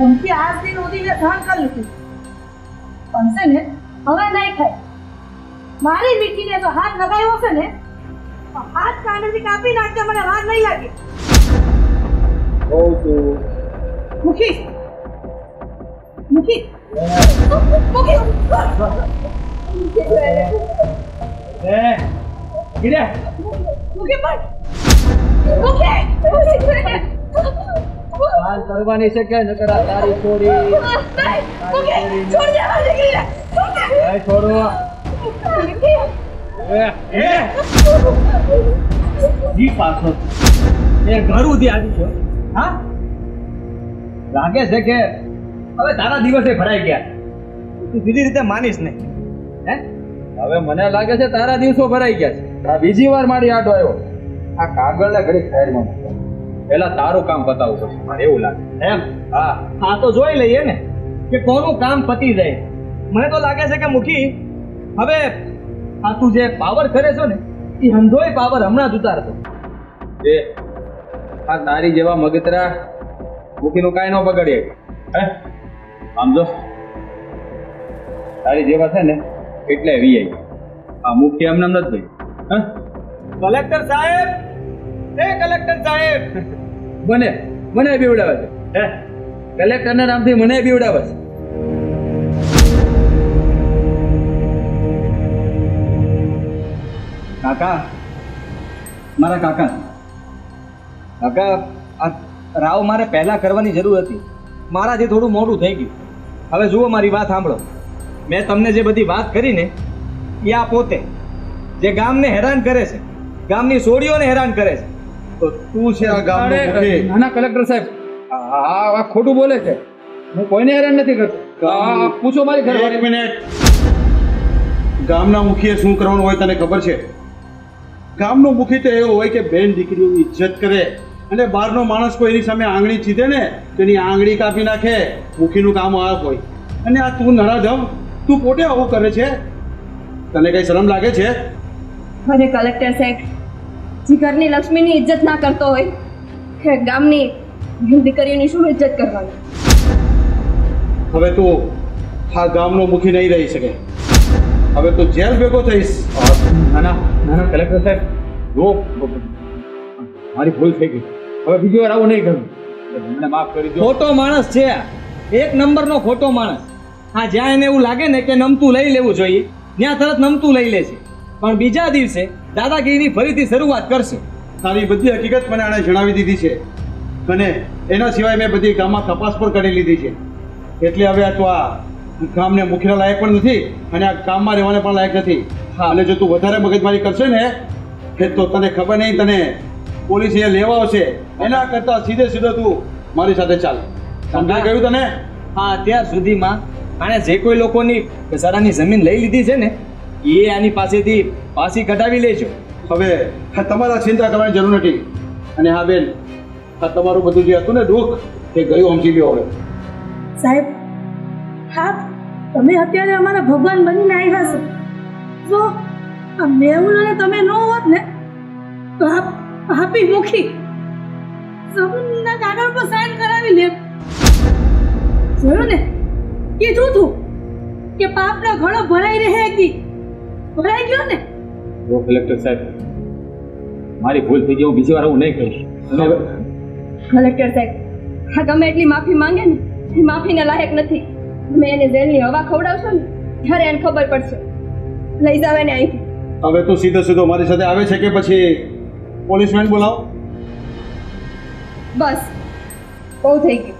એમથી આજ દિન સુધી મેં સહન કરી લીધું પણ છે ને હવે નહીં થાય. મારી મીઠીને તો હાથ લગાવ્યો છે ને તો હાથ કાનથી કાપી નાખતા મને વાર નહીં લાગે. કહું છું. મૂકી મૂકી મૂકી મૂકી પણ મૂકી કરવાની છે કે નકર આ તારી છોડી છોડ દે મારી દીકરીને. છોડો જી પાછો એ ઘર ઉધી આવી છો. હા લાગે છે કે હવે તારા દિવસે ભરાઈ ગયા, તું બીજી રીતે માનીશ નહીં. હે હવે મને લાગે છે તારા દિવસો ભરાઈ ગયા છે. આ બીજી વાર મારી આડો આવ્યો. આ કાગળને ઘડી સાઈડમાં મૂકો. પહેલા તારું કામ પતાવવું પડશે મારે એવું લાગે. એમ હા, આ તો જોઈ લઈએ ને કે કોનું કામ પતી જાય. મને તો લાગે છે કે મુખી હવે આ તું જે પાવર કરે છો ને એ હંધોય પાવર હમણાં જ ઉતારતો. એ આ તારી જેવા મગતરા મુખીનું કાંઈ ન બગાડીએ. હે આમ જો, તારી જેવા છે ને એટલે વીઆઈ. આ મુખી એમને એમ નથી ભાઈ. હા, કલેક્ટર સાહેબ, એ કલેક્ટર સાહેબ, મને બીવડાવે છે. હે કલેક્ટરના નામથી મને બીવડાવે છે. કાકા, મારા કાકા આ રાવ મારે પહેલા કરવાની જરૂર હતી. મારાથી થોડું મોડું થઈ ગયું. હવે જુઓ મારી વાત સાંભળો. મેં તમને જે બધી વાત કરી ને એ આ પોતે જે ગામને હેરાન કરે છે, ગામની સોડીઓને હેરાન કરે છે. તો તું છે આ ગામનો મુખી. નાના કલેક્ટર સાહેબ, આ ખોટું બોલે છે. હું કોઈને હેરાન નથી કરતો. પૂછો મારી એક ઘરવાળી. મિનિટ. ગામના મુખીએ શું કરવાનું હોય તને ખબર છે? ગામનો મુખી તો એવો હોય કે બેન દીકરીઓની ઇજ્જત કરે અને બહારનો માણસ કોઈ એની સામે આંગળી ચીધે ને તો એની આંગળી કાપી નાખે. મુખીનું કામ આ હોય. અને આ તું નરાધમ, તું પોતે આવું કરે છે. તને કઈ શરમ લાગે છે? અરે કલેક્ટર સાહેબ, જે ઘરની લક્ષ્મીની ઇજ્જત ના કરતો હોય કે ગામની દીકરીઓની શું ઇજ્જત કરવાની. હવે તું આ ગામનો મુખી નહીં રહી શકે. હવે તું જેલ ભેગો થઈશ. નાના કલેક્ટર સાહેબ, જો મારી ભૂલ થઈ ગઈ. હવે બીજી વાર આવું નહીં કરું. મને માફ કરી દો. ખોટો માણસ છે આ. એક નંબરનો ખોટો માણસ. હા, જ્યાં એને એવું લાગે ને કે નમતું લઈ લેવું જોઈએ ત્યાં તરત નમતું લઈ લે છે, પણ બીજા દિવસે દાદાગીરીની ફરીથી શરૂઆત કરશે. તારી બધી હકીકત મને આણે જણાવી દીધી છે અને એના સિવાય મેં બધી ગામમાં તપાસ પણ કરી લીધી છે. એટલે હવે આ તો આ ગામને મુખીના લાયક પણ નથી અને આ ગામમાં રહેવાને પણ લાયક નથી. અને જો તું વધારે મગજમારી કરશે ને તો તને ખબર નહીં, તને પોલીસ અહીંયા લેવા આવશે. એના કરતાં સીધો તું મારી સાથે ચાલ. સમજાઈ ગયું તને? હા, અત્યાર સુધીમાં આણે જે કોઈ લોકોની ઘસારાની જમીન લઈ લીધી છે ને એ આની પાસેથી પાછી કઢાવી લેજો. હવે તમારા ચિંતા કરવાની જરૂર નથી. અને હા બેન, આ તમારું બધું જે હતું ને દુઃખ એ ગયું સમજી લ્યો. હવે સાહેબ, હા, તમે અત્યારે અમારા ભગવાન બનીને આવ્યા છો. જો આ મેહુલ અને તમે ન હોત ને તો આપી મૂકી જમીનના કાગળ પર સાઈન કરાવી લે. જોયું ને, કીધું તું કે પાપનો ઘડો ભરાઈ રહે એક દી. ભરાઈ ગયો ને. જો કલેક્ટર સાહેબ, મારી ભૂલ થઈ ગઈ. હું બીજી વાર આવું નહીં કરીશ. કલેક્ટર સાહેબ, હા ગમે એટલી માફી માંગે ને એ માફીને લાયક નથી. તમે એને જેલની હવા ખવડાવશો ને ત્યારે એને ખબર પડશે. લઈ જાવ એને અહીંથી. હવે તું સીધો મારી સાથે આવે છે કે પછી પોલીસમેન બોલાવ? બસ, બહુ થઈ ગયું.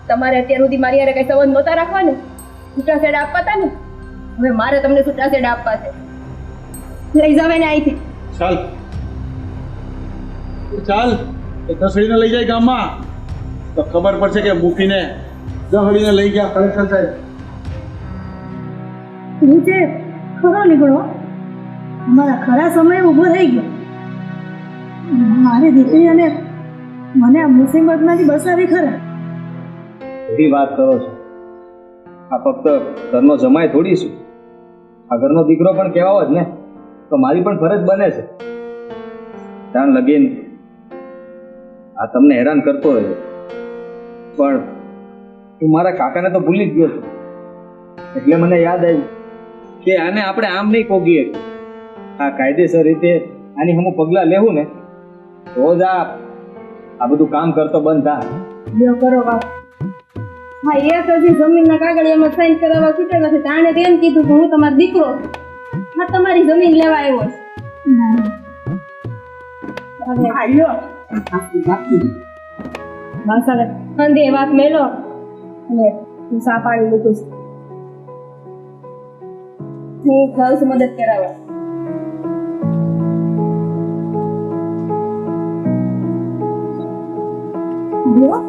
તમારે અત્યાર સુધી મારી હારે કઈ સંબંધ નહોતા રાખવા ને, છૂટાછેડા આપવા હતા ને, હવે મારે તમને છૂટાછેડા આપવા છે. લઈ જાવ એને અહીંથી. ચાલ એ ઘસડીને લઈ જાય ગામમાં. તો ખબર પડશે કે મૂકીને દહડીને લઈ ગયા કલેક્ટર સાહેબ. નીચે ખરો નીકળો અમારા ખરા સમય ઊભો થઈ ગયો. મારી દીકરી અને મને આ મુસીબતમાંથી બસાવી ખરા. એવી વાત કરો છો? આ ફક્ત ઘરનો જમાઈ થોડી છું, આ ઘરનો દીકરો પણ કહેવાવો જ ને, તો મારી પણ ફરજ બને છે. ત્યાં લગીન આ તમને હેરાન કરતો રહ્યો, પણ હું મારા કાકાને તો ભૂલી જ ગયો છું. એટલે મને યાદ આવ્યું કે આને આપણે આમ નહીં કોગીએ. આ કાયદેસર રીતે આની હમું પગલાં લેવું ને તો જ આ બધું કામ કરતો બંધ થાય. લ્યો કરો વાત. હા એક હજી જમીનના કાગળિયામાં સાઈન કરાવવા છૂટેલા છે. તાણે તો એમ કીધું કે હું તમારો દીકરો છું. હા તમારી જમીન લેવા આવ્યો છે. બસ હવે અંધે વાત મેલો અને હું સા પાડી મૂકું છું. હું જાઉં છું મદદ કરાવવા. લ્યો